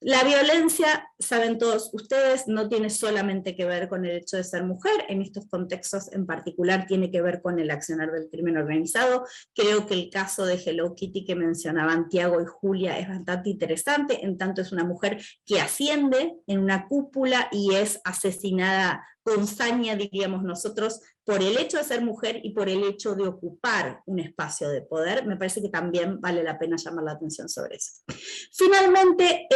La violencia, saben todos ustedes, no tiene solamente que ver con el hecho de ser mujer, en estos contextos en particular tiene que ver con el accionar del crimen organizado. Creo que el caso de Hello Kitty que mencionaban Tiago y Julia es bastante interesante, en tanto es una mujer que asciende en una cúpula y es asesinada con saña, diríamos nosotros, por el hecho de ser mujer y por el hecho de ocupar un espacio de poder. Me parece que también vale la pena llamar la atención sobre eso. Finalmente,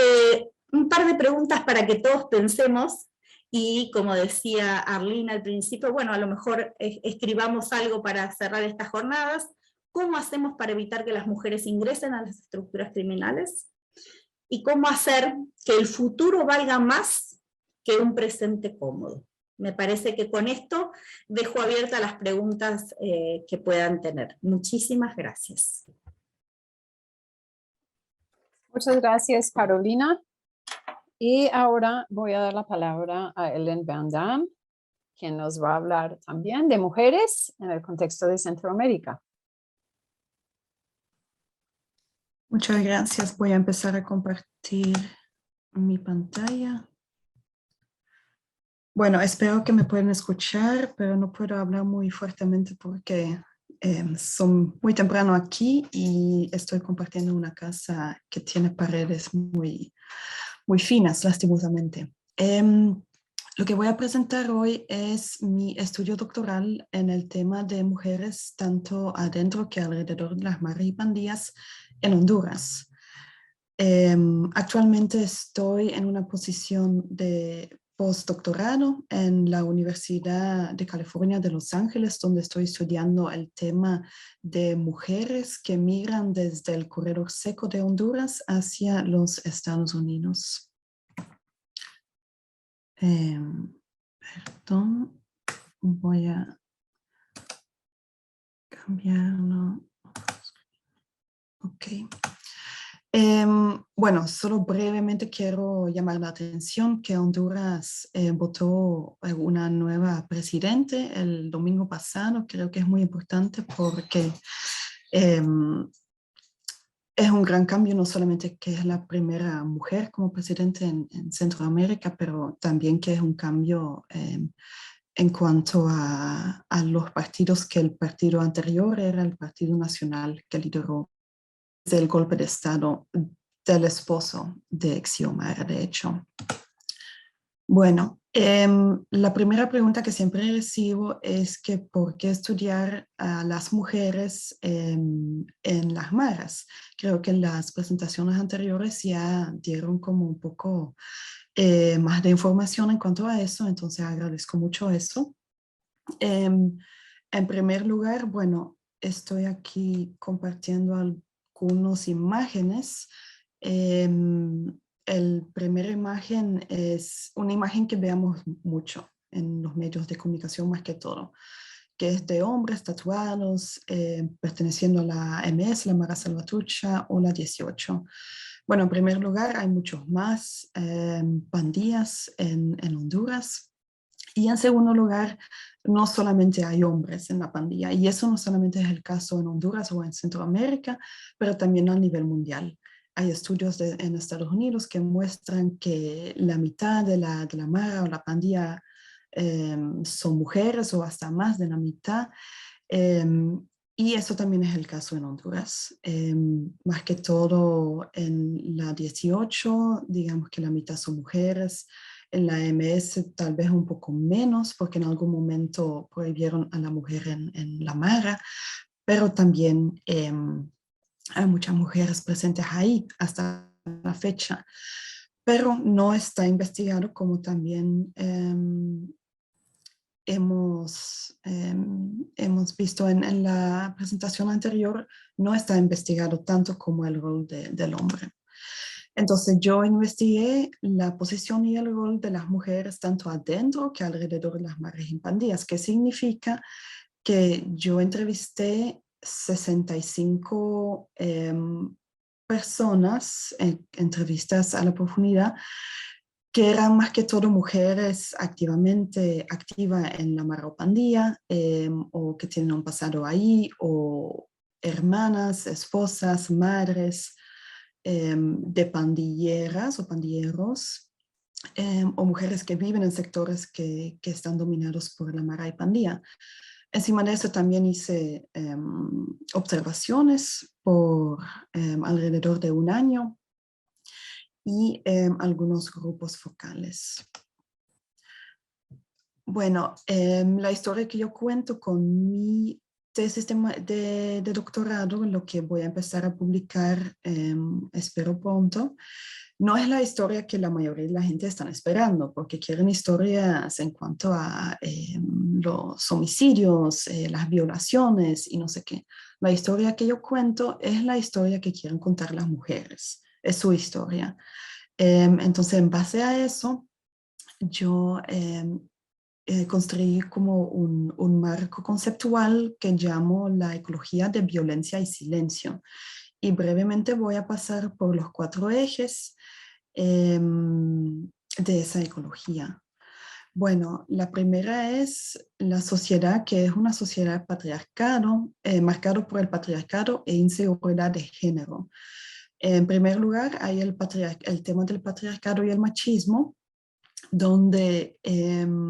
un par de preguntas para que todos pensemos, y como decía Arlene al principio, bueno, a lo mejor escribamos algo para cerrar estas jornadas. ¿Cómo hacemos para evitar que las mujeres ingresen a las estructuras criminales? ¿Y cómo hacer que el futuro valga más que un presente cómodo? Me parece que con esto dejo abiertas las preguntas que puedan tener. Muchísimas gracias. Muchas gracias, Carolina. Y ahora voy a dar la palabra a Ellen Van Damme, quien nos va a hablar también de mujeres en el contexto de Centroamérica. Muchas gracias. Voy a empezar a compartir mi pantalla. Bueno, espero que me puedan escuchar, pero no puedo hablar muy fuertemente porque son muy temprano aquí y estoy compartiendo una casa que tiene paredes muy finas, lastimosamente. Lo que voy a presentar hoy es mi estudio doctoral en el tema de mujeres tanto adentro que alrededor de las maras y pandillas en Honduras. Actualmente estoy en una posición de postdoctorado en la Universidad de California de Los Ángeles, donde estoy estudiando el tema de mujeres que migran desde el corredor seco de Honduras hacia los Estados Unidos. Perdón, voy a cambiarlo. Ok. Bueno, solo brevemente quiero llamar la atención que Honduras votó una nueva presidente el domingo pasado. Creo que es muy importante porque es un gran cambio, no solamente que es la primera mujer como presidente en Centroamérica, pero también que es un cambio en cuanto a los partidos, que el partido anterior era el Partido Nacional que lideró del golpe de Estado del esposo de Xiomara, de hecho. Bueno, la primera pregunta que siempre recibo es que ¿por qué estudiar a las mujeres en las maras? Creo que en las presentaciones anteriores ya dieron como un poco más de información en cuanto a eso, entonces agradezco mucho eso. En primer lugar, bueno, estoy aquí compartiendo algunas imágenes. El primera imagen es una imagen que veamos mucho en los medios de comunicación más que todo, que es de hombres tatuados perteneciendo a la MS, la Mara Salvatrucha o la 18. Bueno, en primer lugar hay muchos más pandillas en Honduras. Y en segundo lugar, no solamente hay hombres en la pandilla, y eso no solamente es el caso en Honduras o en Centroamérica, pero también a nivel mundial. Hay estudios en Estados Unidos que muestran que la mitad de la mara o la pandilla son mujeres o hasta más de la mitad. Y eso también es el caso en Honduras. Más que todo en la 18, digamos que la mitad son mujeres. En la MS tal vez un poco menos, porque en algún momento prohibieron a la mujer en la mara, pero también hay muchas mujeres presentes ahí hasta la fecha. Pero no está investigado, como también hemos visto en la presentación anterior, no está investigado tanto como el rol del hombre. Entonces yo investigué la posición y el rol de las mujeres tanto adentro que alrededor de las maras y pandillas, que significa que yo entrevisté 65 personas, entrevistas a la profundidad, que eran más que todo mujeres activas en la mara o pandilla, o que tienen un pasado ahí, o hermanas, esposas, madres, de pandilleras o pandilleros, o mujeres que viven en sectores que están dominados por la mara y pandilla. Encima de eso también hice observaciones por alrededor de un año y algunos grupos focales. Bueno, la historia que yo cuento con mi tesis de doctorado, lo que voy a empezar a publicar, espero pronto, no es la historia que la mayoría de la gente está esperando, porque quieren historias en cuanto a los homicidios, las violaciones y no sé qué. La historia que yo cuento es la historia que quieren contar las mujeres, es su historia. Entonces, en base a eso, yo construí como un marco conceptual que llamo la ecología de violencia y silencio. Y brevemente voy a pasar por los 4 ejes de esa ecología. Bueno, la primera es la sociedad, que es una sociedad patriarcado, marcado por el patriarcado e inseguridad de género. En primer lugar, hay el tema del patriarcado y el machismo, donde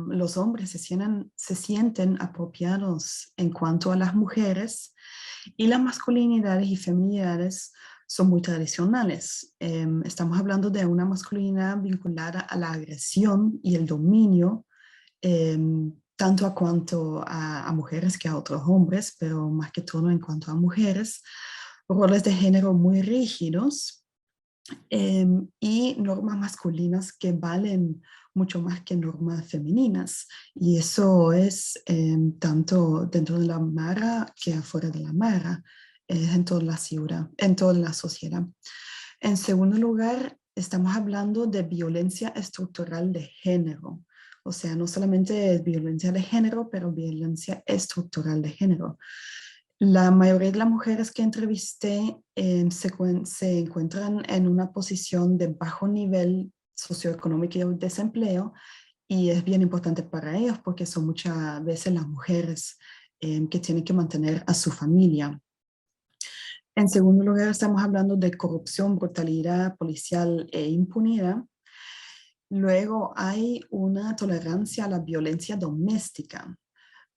los hombres se sienten apropiados en cuanto a las mujeres y las masculinidades y feminidades son muy tradicionales. Estamos hablando de una masculinidad vinculada a la agresión y el dominio, tanto a cuanto a mujeres que a otros hombres, pero más que todo en cuanto a mujeres, roles de género muy rígidos y normas masculinas que valen mucho más que normas femeninas. Y eso es tanto dentro de la mara que afuera de la mara, en toda la ciudad, en toda la sociedad. En segundo lugar, estamos hablando de violencia estructural de género. O sea, no solamente es violencia de género, pero violencia estructural de género. La mayoría de las mujeres que entrevisté se encuentran en una posición de bajo nivel socioeconómico y desempleo, y es bien importante para ellos porque son muchas veces las mujeres que tienen que mantener a su familia. En segundo lugar, estamos hablando de corrupción, brutalidad policial e impunidad. Luego hay una tolerancia a la violencia doméstica.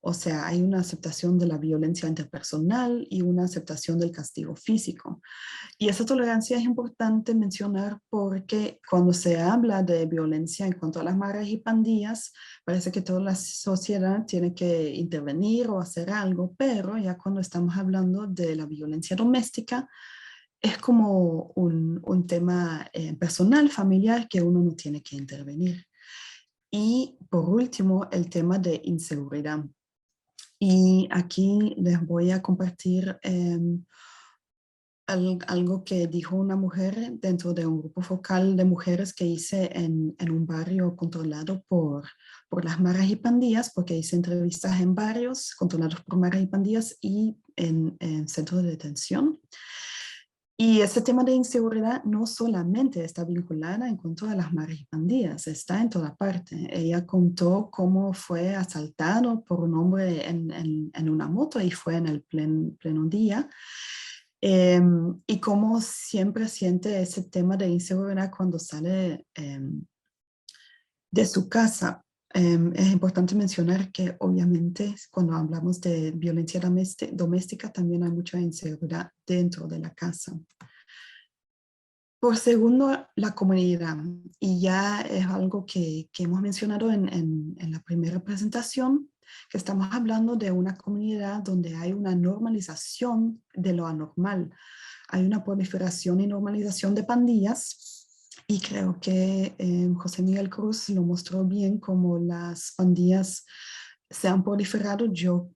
O sea, hay una aceptación de la violencia interpersonal y una aceptación del castigo físico. Y esa tolerancia es importante mencionar porque cuando se habla de violencia en cuanto a las maras y pandillas, parece que toda la sociedad tiene que intervenir o hacer algo, pero ya cuando estamos hablando de la violencia doméstica, es como un tema personal, familiar, que uno no tiene que intervenir. Y por último, el tema de inseguridad. Y aquí les voy a compartir algo que dijo una mujer dentro de un grupo focal de mujeres que hice en un barrio controlado por las maras y pandillas, porque hice entrevistas en barrios controlados por maras y pandillas y en centros de detención. Y ese tema de inseguridad no solamente está vinculada en cuanto a las maras y pandillas, está en toda parte. Ella contó cómo fue asaltado por un hombre en una moto y fue en el pleno día. Y cómo siempre siente ese tema de inseguridad cuando sale de su casa. Es importante mencionar que obviamente cuando hablamos de violencia doméstica también hay mucha inseguridad dentro de la casa. Por segundo, la comunidad. Y ya es algo que hemos mencionado en la primera presentación, que estamos hablando de una comunidad donde hay una normalización de lo anormal. Hay una proliferación y normalización de pandillas. Y creo que José Miguel Cruz lo mostró bien, como las pandillas se han proliferado. Yo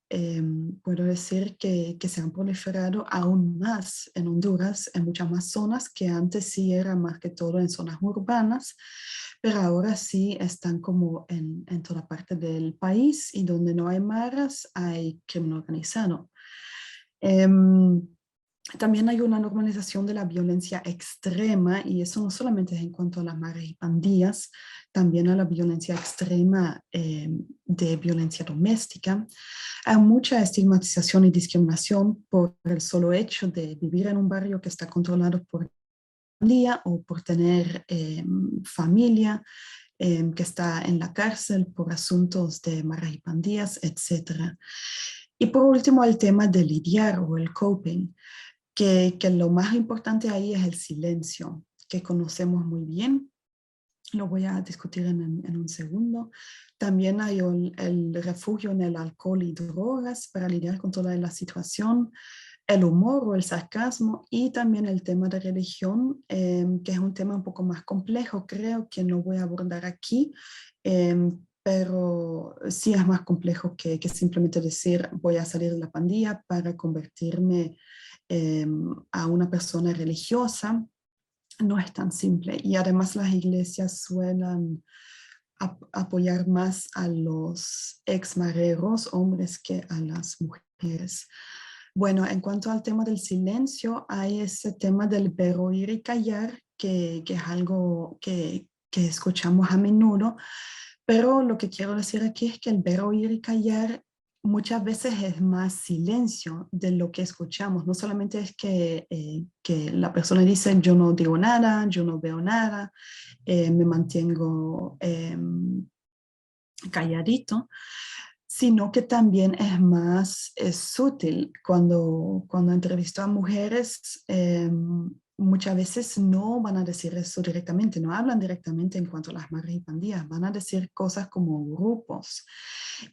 puedo decir que se han proliferado aún más en Honduras, en muchas más zonas, que antes sí era más que todo en zonas urbanas, pero ahora sí están como en toda parte del país, y donde no hay maras hay crimen organizado. También hay una normalización de la violencia extrema, y eso no solamente es en cuanto a las maras y pandillas, también a la violencia extrema de violencia doméstica. Hay mucha estigmatización y discriminación por el solo hecho de vivir en un barrio que está controlado por pandilla o por tener familia que está en la cárcel por asuntos de maras y pandillas, etc. Y por último, el tema de lidiar o el coping, que lo más importante ahí es el silencio, que conocemos muy bien. Lo voy a discutir en un segundo. También hay el refugio en el alcohol y drogas para lidiar con toda la situación, el humor o el sarcasmo y también el tema de religión, que es un tema un poco más complejo, creo que no voy a abordar aquí, pero sí es más complejo que simplemente decir voy a salir de la pandilla para convertirme a una persona religiosa. No es tan simple y además las iglesias suelen apoyar más a los exmareros, hombres, que a las mujeres. Bueno, en cuanto al tema del silencio, hay ese tema del ver, oír y callar, que es algo que escuchamos a menudo, pero lo que quiero decir aquí es que el ver, oír y callar muchas veces es más silencio de lo que escuchamos. No solamente es que la persona dice yo no digo nada, yo no veo nada, me mantengo calladito, sino que también es más sutil. Cuando entrevisto a mujeres, muchas veces no van a decir eso directamente, no hablan directamente en cuanto a las maras y pandillas, van a decir cosas como grupos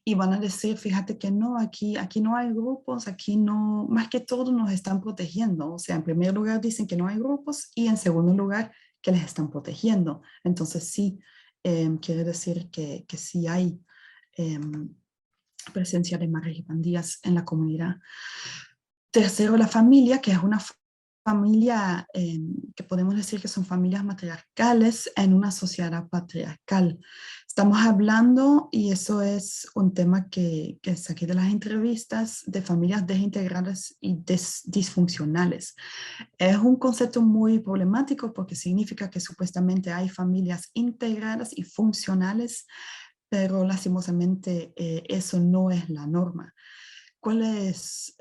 y van a decir, fíjate que no, aquí no hay grupos, aquí no, más que todo nos están protegiendo. O sea, en primer lugar dicen que no hay grupos y en segundo lugar que les están protegiendo. Entonces sí, quiere decir que sí hay presencia de maras y pandillas en la comunidad. Tercero, la familia, que es una familia que podemos decir que son familias matriarcales en una sociedad patriarcal. Estamos hablando, y eso es un tema que saqué de las entrevistas, de familias desintegradas y disfuncionales. Es un concepto muy problemático porque significa que supuestamente hay familias integradas y funcionales, pero lastimosamente eso no es la norma. ¿Cuál es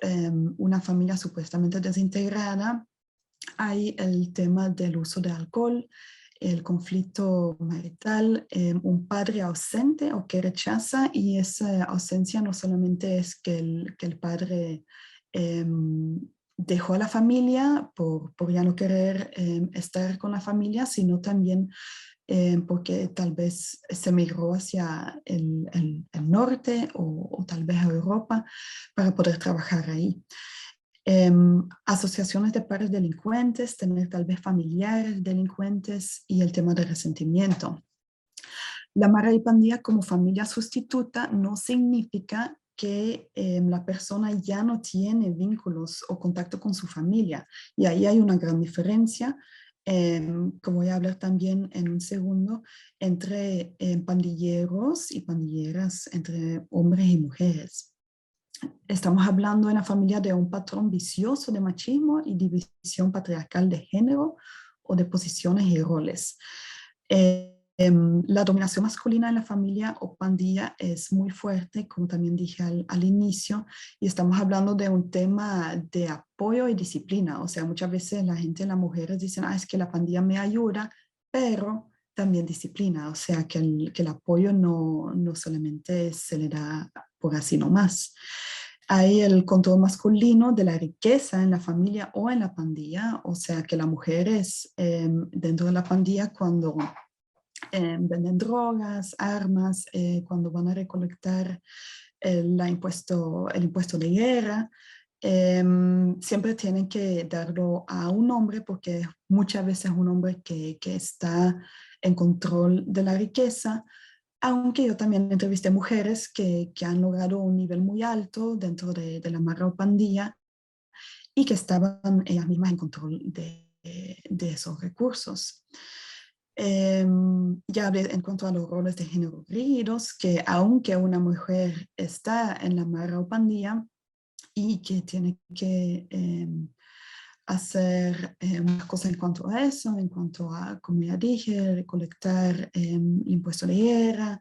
una familia supuestamente desintegrada? Hay el tema del uso de alcohol, el conflicto marital, un padre ausente o que rechaza, y esa ausencia no solamente es que el padre dejó a la familia por ya no querer estar con la familia, sino también porque tal vez se migró hacia el norte o tal vez a Europa para poder trabajar ahí. Asociaciones de padres delincuentes, tener tal vez familiares delincuentes y el tema de resentimiento. La mara y pandilla como familia sustituta no significa que la persona ya no tiene vínculos o contacto con su familia, y ahí hay una gran diferencia, que voy a hablar también en un segundo, entre pandilleros y pandilleras, entre hombres y mujeres. Estamos hablando en la familia de un patrón vicioso de machismo y división patriarcal de género o de posiciones y roles. La dominación masculina en la familia o pandilla es muy fuerte, como también dije al inicio, y estamos hablando de un tema de apoyo y disciplina. O sea, muchas veces la gente, las mujeres dicen, es que la pandilla me ayuda, pero también disciplina. O sea, que el apoyo no solamente se le da por así nomás. Hay el control masculino de la riqueza en la familia o en la pandilla. O sea, que las mujeres dentro de la pandilla, cuando venden drogas, armas, cuando van a recolectar el impuesto de guerra, siempre tienen que darlo a un hombre, porque muchas veces es un hombre que está en control de la riqueza, aunque yo también entrevisté mujeres que han logrado un nivel muy alto dentro de la mara o pandilla y que estaban ellas mismas en control de esos recursos. Ya hablé en cuanto a los roles de género rígidos, que aunque una mujer está en la mara o pandilla y que tiene que hacer unas cosas en cuanto a eso, en cuanto a, como ya dije, recolectar el impuesto de guerra,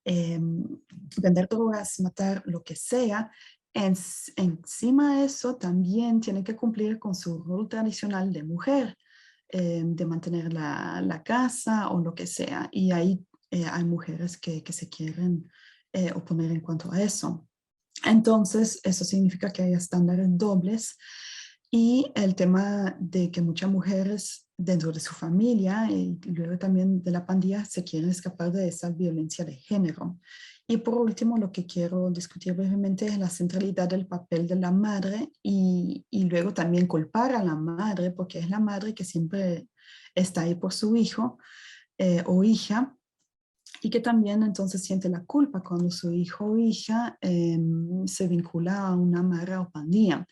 vender drogas, matar, lo que sea, encima de eso también tiene que cumplir con su rol tradicional de mujer. de mantener la casa o lo que sea. Y ahí hay mujeres que se quieren oponer en cuanto a eso. Entonces, eso significa que hay estándares dobles y el tema de que muchas mujeres dentro de su familia y luego también de la pandilla se quieren escapar de esa violencia de género. Y por último, lo que quiero discutir brevemente es la centralidad del papel de la madre y luego también culpar a la madre, porque es la madre que siempre está ahí por su hijo o hija, y que también entonces siente la culpa cuando su hijo o hija se vincula a una mara o pandilla.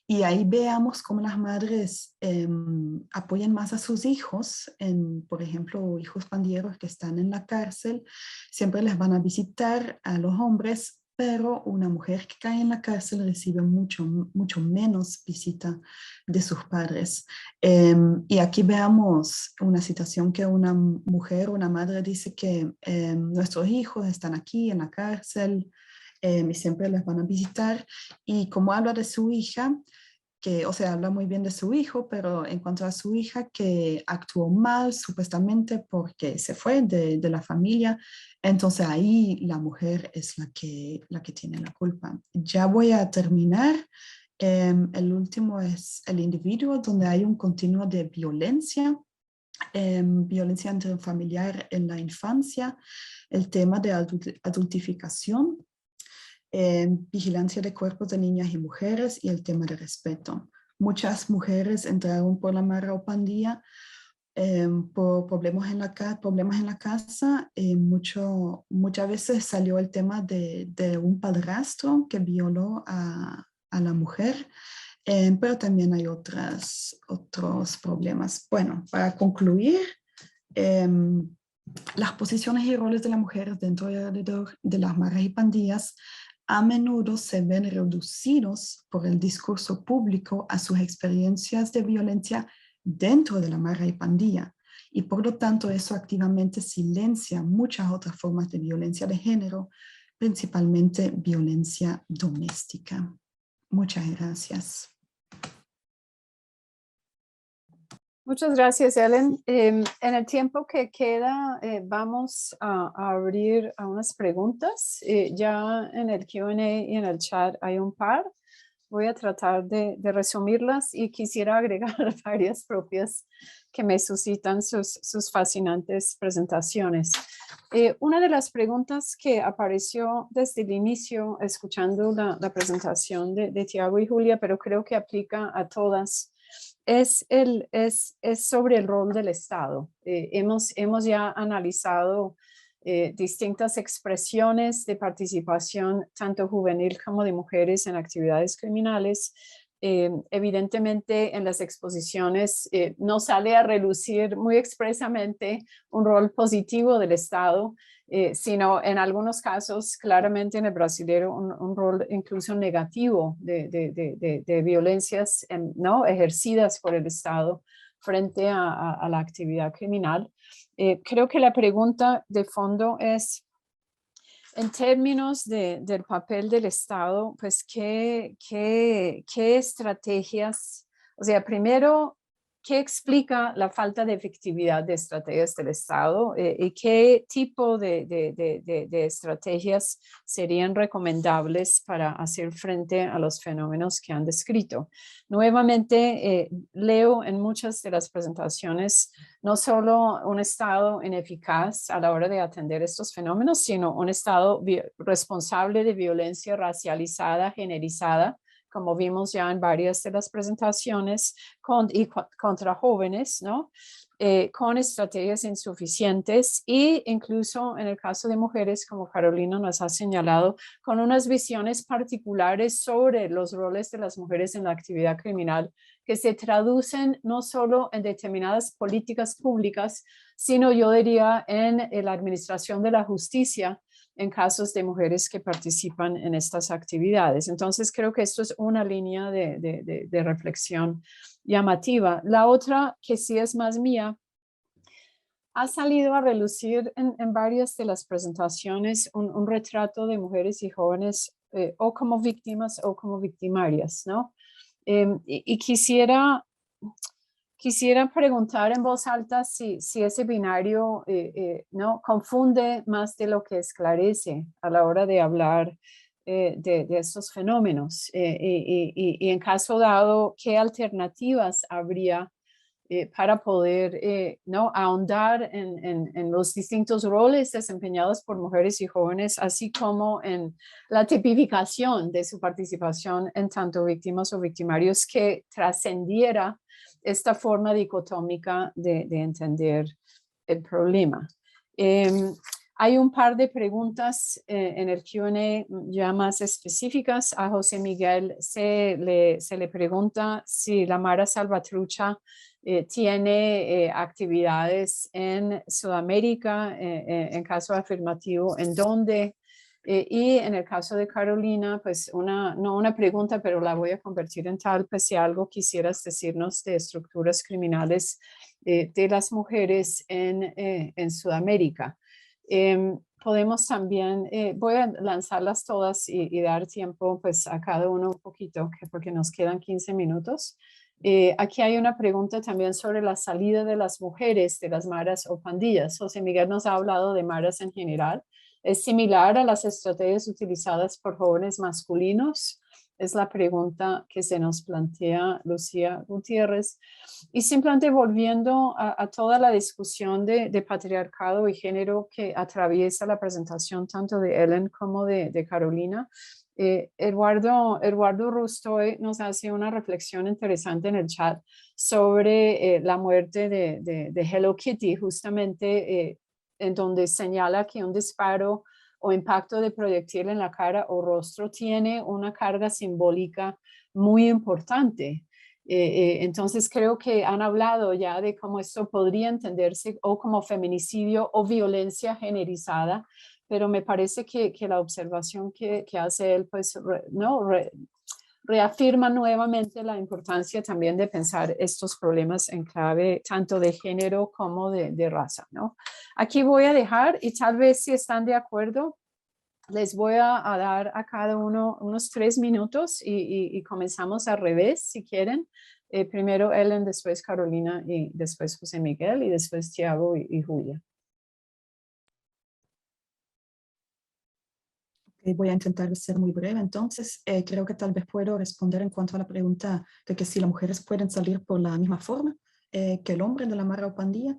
Y ahí veamos cómo las madres apoyan más a sus hijos, por ejemplo, hijos pandilleros que están en la cárcel, siempre les van a visitar a los hombres, pero una mujer que cae en la cárcel recibe mucho menos visita de sus padres. Y aquí veamos una situación que una mujer, una madre dice que nuestros hijos están aquí en la cárcel y siempre les van a visitar. Y como habla de su hija, que, o sea, habla muy bien de su hijo, pero en cuanto a su hija que actuó mal supuestamente porque se fue de la familia, entonces ahí la mujer es la que tiene la culpa. Ya voy a terminar. El último es el individuo, donde hay un continuo de violencia. Violencia intrafamiliar en la infancia, el tema de adultificación, vigilancia de cuerpos de niñas y mujeres y el tema de respeto. Muchas mujeres entraron por la mara o pandilla por problemas en la casa. Muchas veces salió el tema de un padrastro que violó a la mujer, pero también hay otros problemas. Bueno, para concluir, las posiciones y roles de las mujeres dentro y alrededor de las maras y pandillas a menudo se ven reducidos por el discurso público a sus experiencias de violencia dentro de la mara y pandilla, y por lo tanto eso activamente silencia muchas otras formas de violencia de género, principalmente violencia doméstica. Muchas gracias. Muchas gracias, Ellen. En el tiempo que queda, vamos a abrir a unas preguntas. Ya en el Q&A y en el chat hay un par. Voy a tratar de resumirlas y quisiera agregar varias propias que me suscitan sus fascinantes presentaciones. Una de las preguntas que apareció desde el inicio, escuchando la presentación de Tiago y Julia, pero creo que aplica a todas, es sobre el rol del Estado. Hemos ya analizado distintas expresiones de participación, tanto juvenil como de mujeres en actividades criminales. Evidentemente en las exposiciones no sale a relucir muy expresamente un rol positivo del Estado, sino en algunos casos claramente en el brasilero un rol incluso negativo de violencias ¿no? ejercidas por el Estado frente a la actividad criminal. Creo que la pregunta de fondo es, en términos del papel del Estado, pues, ¿qué estrategias? O sea, primero, ¿qué explica la falta de efectividad de estrategias del Estado? ¿Y qué tipo de estrategias serían recomendables para hacer frente a los fenómenos que han descrito? Nuevamente, leo en muchas de las presentaciones no solo un Estado ineficaz a la hora de atender estos fenómenos, sino un Estado responsable de violencia racializada, generalizada, como vimos ya en varias de las presentaciones, contra jóvenes, ¿no? Con estrategias insuficientes e incluso en el caso de mujeres, como Carolina nos ha señalado, con unas visiones particulares sobre los roles de las mujeres en la actividad criminal que se traducen no solo en determinadas políticas públicas, sino yo diría en la administración de la justicia en casos de mujeres que participan en estas actividades. Entonces creo que esto es una línea de reflexión llamativa. La otra, que sí es más mía, ha salido a relucir en varias de las presentaciones un retrato de mujeres y jóvenes o como víctimas o como victimarias, ¿no? Y quisiera quisiera preguntar en voz alta si ese binario ¿no? confunde más de lo que esclarece a la hora de hablar de estos fenómenos. Y en caso dado, ¿qué alternativas habría para poder ¿no? ahondar en los distintos roles desempeñados por mujeres y jóvenes, así como en la tipificación de su participación en tanto víctimas o victimarios que trascendiera esta forma dicotómica de entender el problema? Hay un par de preguntas en el Q&A ya más específicas. A José Miguel se le pregunta si la Mara Salvatrucha tiene actividades en Sudamérica, en caso afirmativo, ¿en dónde? Y en el caso de Carolina, pues no una pregunta, pero la voy a convertir en tal, pues si algo quisieras decirnos de estructuras criminales de las mujeres en Sudamérica. Podemos también, voy a lanzarlas todas y dar tiempo pues a cada uno un poquito, porque nos quedan 15 minutos. Aquí hay una pregunta también sobre la salida de las mujeres de las maras o pandillas. José Miguel nos ha hablado de maras en general. ¿Es similar a las estrategias utilizadas por jóvenes masculinos? Es la pregunta que se nos plantea Lucía Gutiérrez. Y simplemente volviendo a toda la discusión de patriarcado y género que atraviesa la presentación tanto de Ellen como de Carolina, Eduardo Rustoy nos hace una reflexión interesante en el chat sobre la muerte de Hello Kitty, justamente en donde señala que un disparo o impacto de proyectil en la cara o rostro tiene una carga simbólica muy importante. Entonces creo que han hablado ya de cómo esto podría entenderse o como feminicidio o violencia generalizada, pero me parece que la observación que hace él pues reafirma nuevamente la importancia también de pensar estos problemas en clave tanto de género como de raza, ¿no? Aquí voy a dejar y tal vez si están de acuerdo, les voy a dar a cada uno unos 3 minutos y comenzamos al revés si quieren. Primero Ellen, después Carolina y después José Miguel y después Tiago y Julia. Voy a intentar ser muy breve, entonces creo que tal vez puedo responder en cuanto a la pregunta de que si las mujeres pueden salir por la misma forma que el hombre de la mara o pandilla.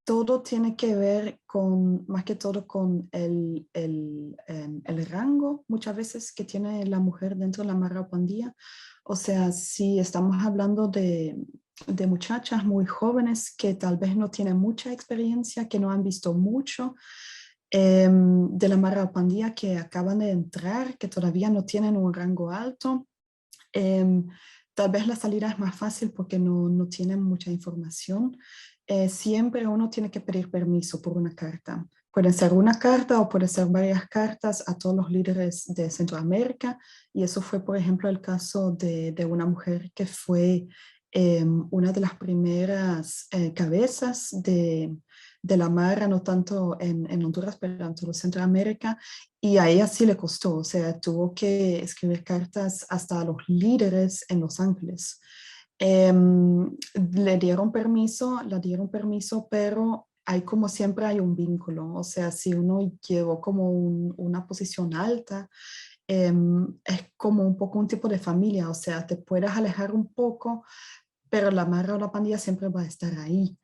Todo tiene que ver con, más que todo, con el rango muchas veces que tiene la mujer dentro de la mara o pandilla. O sea, si estamos hablando de muchachas muy jóvenes que tal vez no tienen mucha experiencia, que no han visto mucho, de la mara o pandilla que acaban de entrar, que todavía no tienen un rango alto, tal vez la salida es más fácil porque no tienen mucha información. Siempre uno tiene que pedir permiso por una carta. Puede ser una carta o puede ser varias cartas a todos los líderes de Centroamérica, y eso fue, por ejemplo, el caso de una mujer que fue una de las primeras cabezas de la mara, no tanto en Honduras, pero en todo Centroamérica, y a ella sí le costó, o sea, tuvo que escribir cartas hasta a los líderes en Los Ángeles. La dieron permiso, pero hay como siempre hay un vínculo, o sea, si uno llegó como una posición alta, es como un poco un tipo de familia, o sea, te puedes alejar un poco, pero la mara o la pandilla siempre va a estar ahí.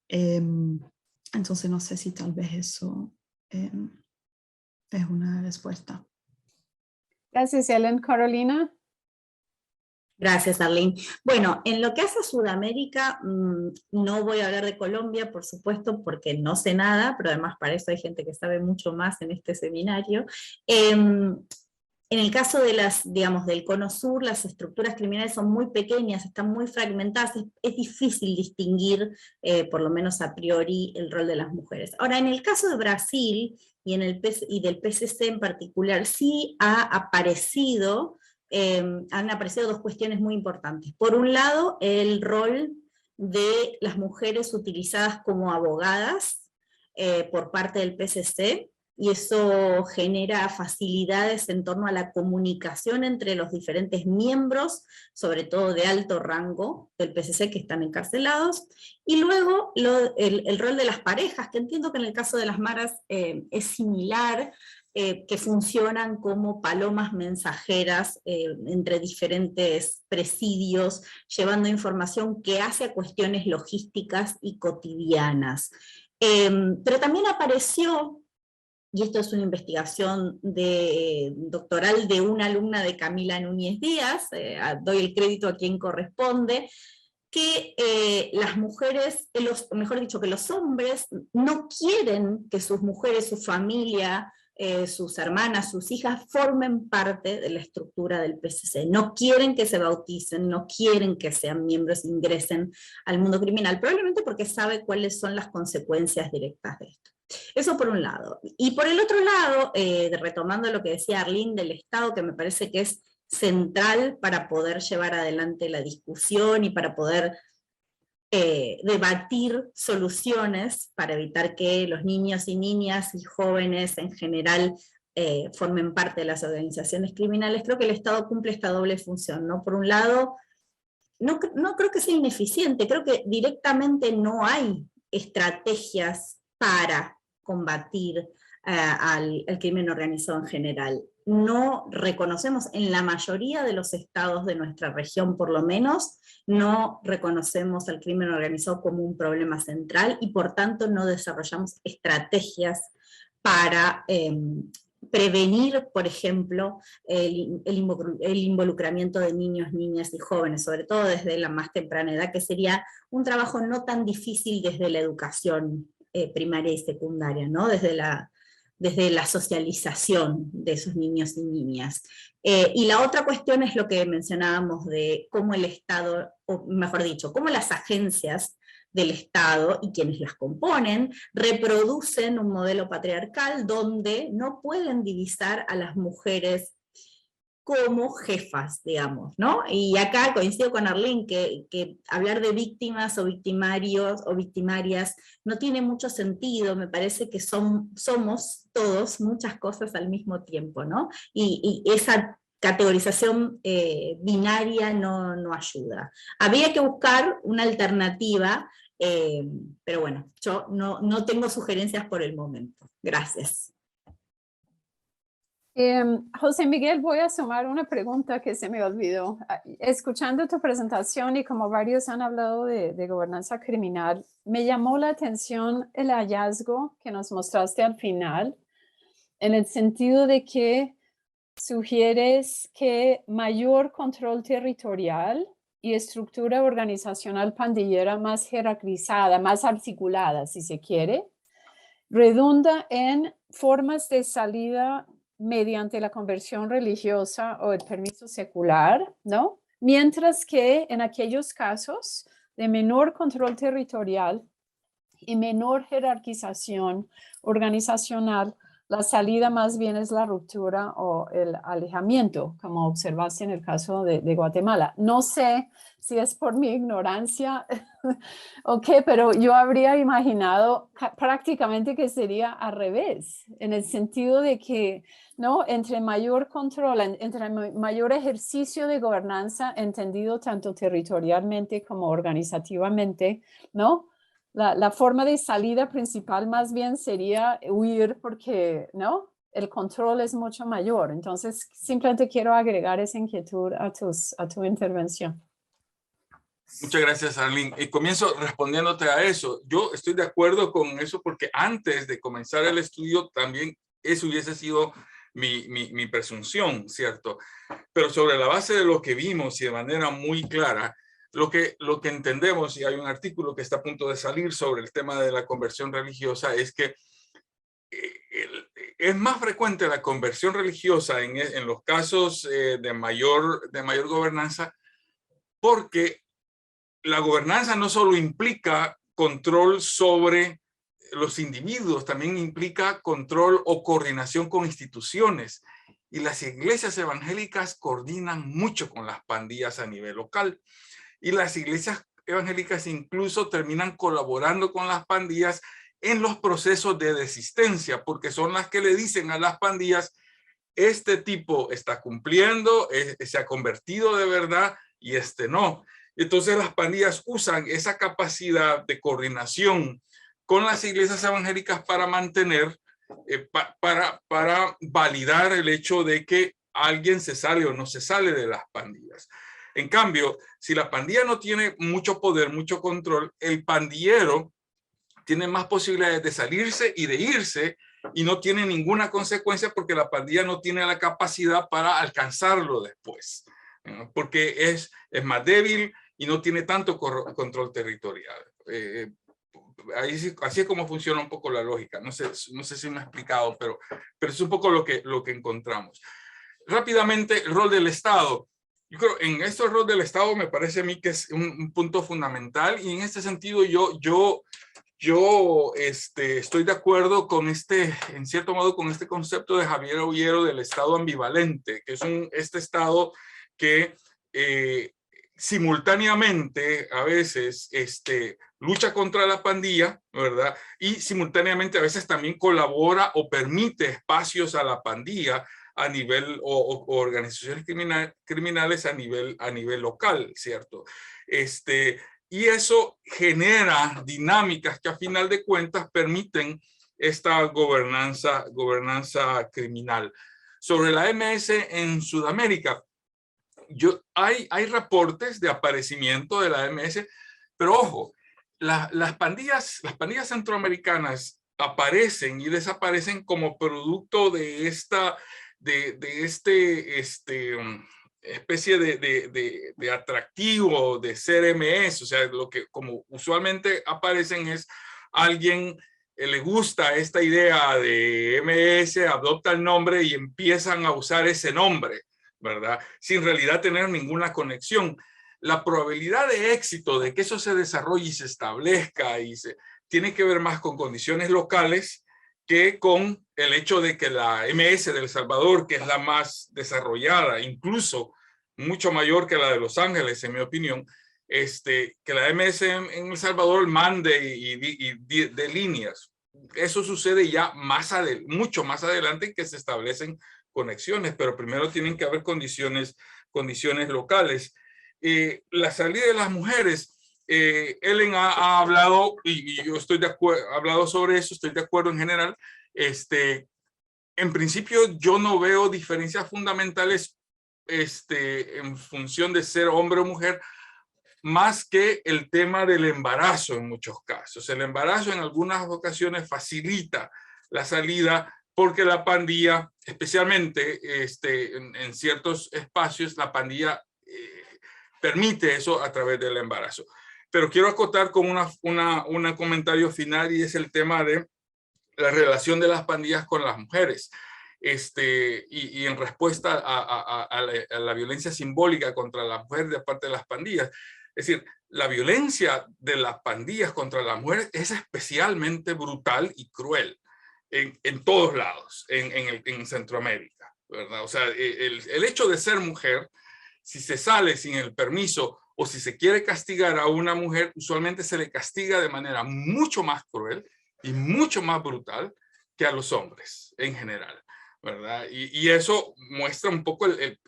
Entonces no sé si tal vez eso es una respuesta. Gracias, Ellen. Carolina. Gracias, Arlene. Bueno, en lo que hace a Sudamérica, no voy a hablar de Colombia, por supuesto, porque no sé nada, pero además para eso hay gente que sabe mucho más en este seminario. En el caso de del Cono Sur, las estructuras criminales son muy pequeñas, están muy fragmentadas, es difícil distinguir, por lo menos a priori, el rol de las mujeres. Ahora, en el caso de Brasil y del PCC en particular, sí han aparecido dos cuestiones muy importantes. Por un lado, el rol de las mujeres utilizadas como abogadas por parte del PCC, y eso genera facilidades en torno a la comunicación entre los diferentes miembros, sobre todo de alto rango del PCC que están encarcelados, y luego el rol de las parejas, que entiendo que en el caso de las maras es similar, que funcionan como palomas mensajeras entre diferentes presidios, llevando información que hace a cuestiones logísticas y cotidianas. Pero también apareció, y esto es una investigación doctoral de una alumna de Camila Núñez Díaz, doy el crédito a quien corresponde, que las mujeres, mejor dicho, que los hombres no quieren que sus mujeres, su familia, sus hermanas, sus hijas, formen parte de la estructura del PCC. No quieren que se bauticen, no quieren que sean miembros, ingresen al mundo criminal, probablemente porque sabe cuáles son las consecuencias directas de esto. Eso por un lado. Y por el otro lado, retomando lo que decía Arlene del Estado, que me parece que es central para poder llevar adelante la discusión y para poder debatir soluciones para evitar que los niños y niñas y jóvenes en general formen parte de las organizaciones criminales. Creo que el Estado cumple esta doble función, ¿no? Por un lado, no creo que sea ineficiente, creo que directamente no hay estrategias para combatir al crimen organizado en general. No reconocemos, en la mayoría de los estados de nuestra región por lo menos, no reconocemos al crimen organizado como un problema central y por tanto no desarrollamos estrategias para prevenir, por ejemplo, el involucramiento de niños, niñas y jóvenes, sobre todo desde la más temprana edad, que sería un trabajo no tan difícil desde la educación primaria y secundaria, ¿no? Desde la socialización de esos niños y niñas. Y la otra cuestión es lo que mencionábamos de cómo el Estado, o mejor dicho, cómo las agencias del Estado y quienes las componen reproducen un modelo patriarcal donde no pueden divisar a las mujeres como jefas, digamos, ¿no? Y acá coincido con Arlene que hablar de víctimas o victimarios o victimarias no tiene mucho sentido, me parece que somos todos muchas cosas al mismo tiempo, ¿no? Y esa categorización binaria no ayuda. Había que buscar una alternativa, pero bueno, yo no tengo sugerencias por el momento. Gracias. José Miguel, voy a sumar una pregunta que se me olvidó. Escuchando tu presentación y como varios han hablado de gobernanza criminal, me llamó la atención el hallazgo que nos mostraste al final, en el sentido de que sugieres que mayor control territorial y estructura organizacional pandillera más jerarquizada, más articulada, si se quiere, redunda en formas de salida mediante la conversión religiosa o el permiso secular, ¿no? Mientras que en aquellos casos de menor control territorial y menor jerarquización organizacional, la salida más bien es la ruptura o el alejamiento, como observaste en el caso de Guatemala. No sé si es por mi ignorancia o qué, pero yo habría imaginado prácticamente que sería al revés, en el sentido de que, ¿no? Entre mayor control, entre mayor ejercicio de gobernanza, entendido tanto territorialmente como organizativamente, ¿no? La forma de salida principal más bien sería huir porque, ¿no? El control es mucho mayor. Entonces, simplemente quiero agregar esa inquietud a tu intervención. Muchas gracias, Arlene. Comienzo respondiéndote a eso. Yo estoy de acuerdo con eso porque antes de comenzar el estudio también eso hubiese sido mi presunción, ¿cierto? Pero sobre la base de lo que vimos y de manera muy clara, lo que entendemos, y hay un artículo que está a punto de salir sobre el tema de la conversión religiosa, es que es más frecuente la conversión religiosa en los casos de mayor gobernanza, porque la gobernanza no solo implica control sobre los individuos, también implica control o coordinación con instituciones. Y las iglesias evangélicas coordinan mucho con las pandillas a nivel local. Y las iglesias evangélicas incluso terminan colaborando con las pandillas en los procesos de desistencia, porque son las que le dicen a las pandillas, este tipo está cumpliendo, se ha convertido de verdad y este no. Entonces las pandillas usan esa capacidad de coordinación con las iglesias evangélicas para mantener, para validar el hecho de que alguien se sale o no se sale de las pandillas. En cambio, si la pandilla no tiene mucho poder, mucho control, el pandillero tiene más posibilidades de salirse y de irse y no tiene ninguna consecuencia porque la pandilla no tiene la capacidad para alcanzarlo después, porque es más débil y no tiene tanto control territorial. Así es como funciona un poco la lógica. No sé si me he explicado, pero es un poco lo que encontramos. Rápidamente, el rol del Estado. Yo creo en este rol del Estado me parece a mí que es un punto fundamental, y en este sentido yo estoy de acuerdo con en cierto modo, con este concepto de Javier Ollero del Estado ambivalente, que es este Estado que simultáneamente a veces lucha contra la pandilla, ¿verdad? Y simultáneamente a veces también colabora o permite espacios a la pandilla a nivel, o organizaciones criminales a nivel local, ¿cierto? Y eso genera dinámicas que a final de cuentas permiten esta gobernanza criminal. Sobre la MS en Sudamérica, hay reportes de aparecimiento de la MS, pero ojo, las pandillas centroamericanas aparecen y desaparecen como producto de esta especie de atractivo de ser MS. O sea, lo que como usualmente aparecen es alguien le gusta esta idea de MS, adopta el nombre y empiezan a usar ese nombre, ¿verdad? Sin en realidad tener ninguna conexión. La probabilidad de éxito de que eso se desarrolle y se establezca tiene que ver más con condiciones locales que con el hecho de que la MS de El Salvador, que es la más desarrollada, incluso mucho mayor que la de Los Ángeles, en mi opinión, que la MS en El Salvador mande y de líneas. Eso sucede ya mucho más adelante, que se establecen conexiones, pero primero tienen que haber condiciones locales. La salida de las mujeres, Ellen ha hablado, y yo estoy de acuerdo, ha hablado sobre eso, estoy de acuerdo en general. En principio yo no veo diferencias fundamentales en función de ser hombre o mujer, más que el tema del embarazo en muchos casos. El embarazo en algunas ocasiones facilita la salida porque la pandilla, especialmente en ciertos espacios, la pandilla permite eso a través del embarazo. Pero quiero acotar con un comentario final, y es el tema de la relación de las pandillas con las mujeres. Y en respuesta a la violencia simbólica contra la mujer de parte de las pandillas. Es decir, la violencia de las pandillas contra las mujeres es especialmente brutal y cruel en todos lados, en Centroamérica, ¿verdad? O sea, el hecho de ser mujer, si se sale sin el permiso o si se quiere castigar a una mujer, usualmente se le castiga de manera mucho más cruel y mucho más brutal que a los hombres en general, ¿verdad? Y eso muestra un poco el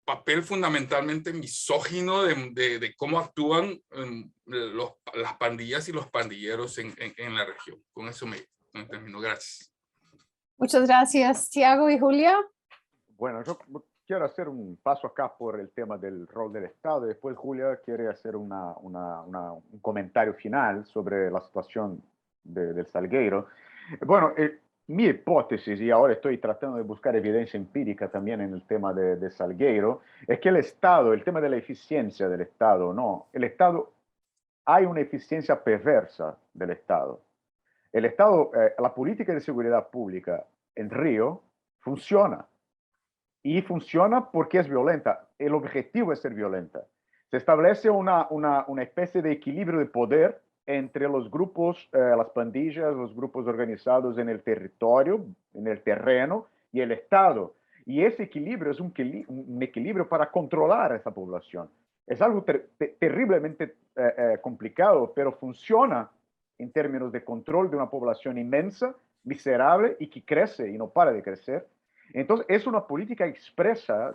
papel fundamentalmente misógino de cómo actúan las pandillas y los pandilleros en la región. Con eso me termino. Gracias. Muchas gracias, Tiago y Julia. Bueno, yo quiero hacer un paso acá por el tema del rol del Estado, y después Julia quiere hacer un comentario final sobre la situación del Salgueiro. Bueno, mi hipótesis, y ahora estoy tratando de buscar evidencia empírica también en el tema de Salgueiro, es que el Estado, el tema de la eficiencia del Estado, no, el Estado, hay una eficiencia perversa del Estado. El Estado, la política de seguridad pública en Río funciona. Y funciona porque es violenta. El objetivo es ser violenta. Se establece una especie de equilibrio de poder entre los grupos, las pandillas, los grupos organizados en el territorio, en el terreno, y el Estado. Y ese equilibrio es un equilibrio para controlar a esa población. Es algo terriblemente complicado, pero funciona en términos de control de una población inmensa, miserable y que crece y no para de crecer. Entonces, es una política expresa,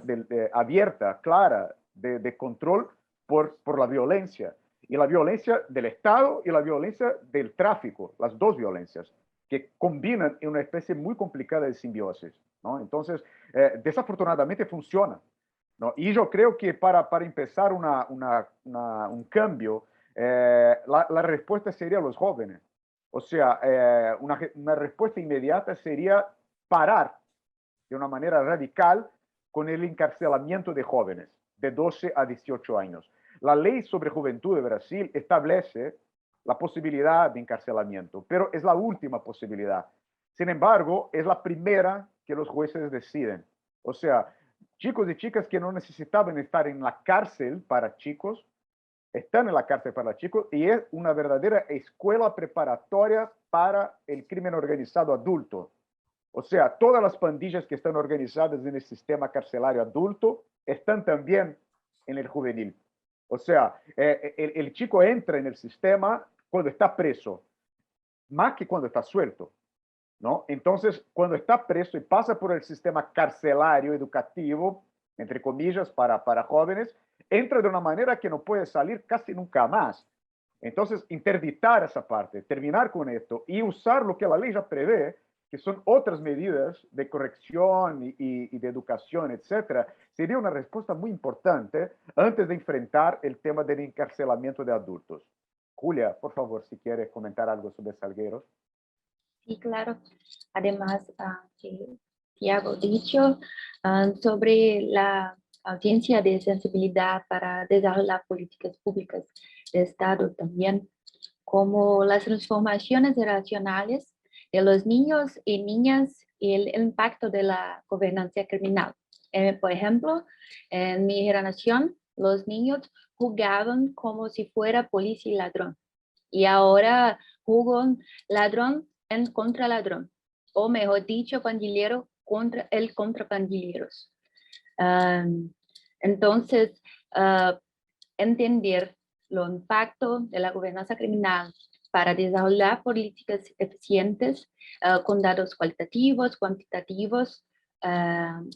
abierta, clara, de control por la violencia. Y la violencia del Estado y la violencia del tráfico, las dos violencias, que combinan en una especie muy complicada de simbiosis, ¿no? Entonces, desafortunadamente funciona, ¿no? Y yo creo que para empezar un cambio, la respuesta sería los jóvenes. O sea, una respuesta inmediata sería parar de una manera radical con el encarcelamiento de jóvenes de 12 a 18 años. La ley sobre juventud de Brasil establece la posibilidad de encarcelamiento, pero es la última posibilidad. Sin embargo, es la primera que los jueces deciden. O sea, chicos y chicas que no necesitaban estar en la cárcel para chicos, están en la cárcel para chicos y es una verdadera escuela preparatoria para el crimen organizado adulto. O sea, todas las pandillas que están organizadas en el sistema carcelario adulto están también en el juvenil. O sea, el chico entra en el sistema cuando está preso, más que cuando está suelto, ¿no? Entonces, cuando está preso y pasa por el sistema carcelario educativo, entre comillas, para jóvenes, entra de una manera que no puede salir casi nunca más. Entonces, interditar esa parte, terminar con esto y usar lo que la ley ya prevé, que son otras medidas de corrección y de educación, etcétera, sería una respuesta muy importante antes de enfrentar el tema del encarcelamiento de adultos. Julia, por favor, si quiere comentar algo sobre Salgueiro. Sí, claro. Además, que Tiago dicho sobre la audiencia de sensibilidad para desarrollar políticas públicas de Estado también, como las transformaciones generacionales de los niños y niñas y el impacto de la gobernanza criminal. Por ejemplo, en mi generación, los niños jugaban como si fuera policía y ladrón. Y ahora juegan ladrón contra ladrón, o mejor dicho, pandillero contra pandilleros. Entonces, entender los impactos de la gobernanza criminal para desarrollar políticas eficientes con datos cualitativos, cuantitativos,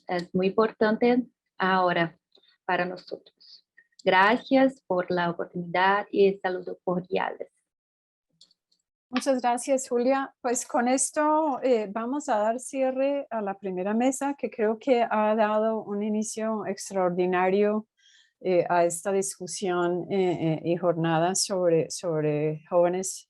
es muy importante ahora para nosotros. Gracias por la oportunidad y saludos cordiales. Muchas gracias, Julia. Pues con esto vamos a dar cierre a la primera mesa, que creo que ha dado un inicio extraordinario a esta discusión y jornada sobre jóvenes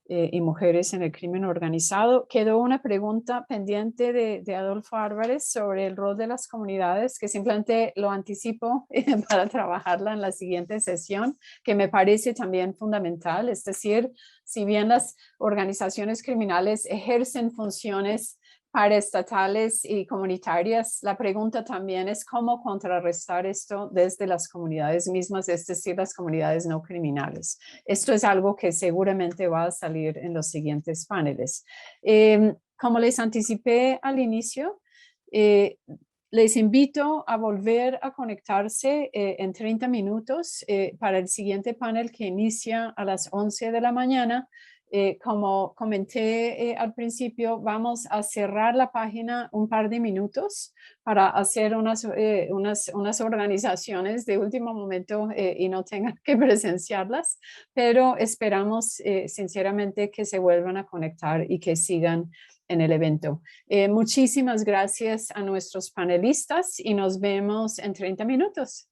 y mujeres en el crimen organizado. Quedó una pregunta pendiente de Adolfo Álvarez sobre el rol de las comunidades, que simplemente lo anticipo para trabajarla en la siguiente sesión, que me parece también fundamental. Es decir, si bien las organizaciones criminales ejercen funciones paraestatales y comunitarias, la pregunta también es cómo contrarrestar esto desde las comunidades mismas, es decir, las comunidades no criminales. Esto es algo que seguramente va a salir en los siguientes paneles. Como les anticipé al inicio, les invito a volver a conectarse en 30 minutos para el siguiente panel que inicia a las 11 de la mañana. Como comenté al principio, vamos a cerrar la página un par de minutos para hacer unas organizaciones de último momento y no tengan que presenciarlas, pero esperamos sinceramente que se vuelvan a conectar y que sigan en el evento. Muchísimas gracias a nuestros panelistas y nos vemos en 30 minutos.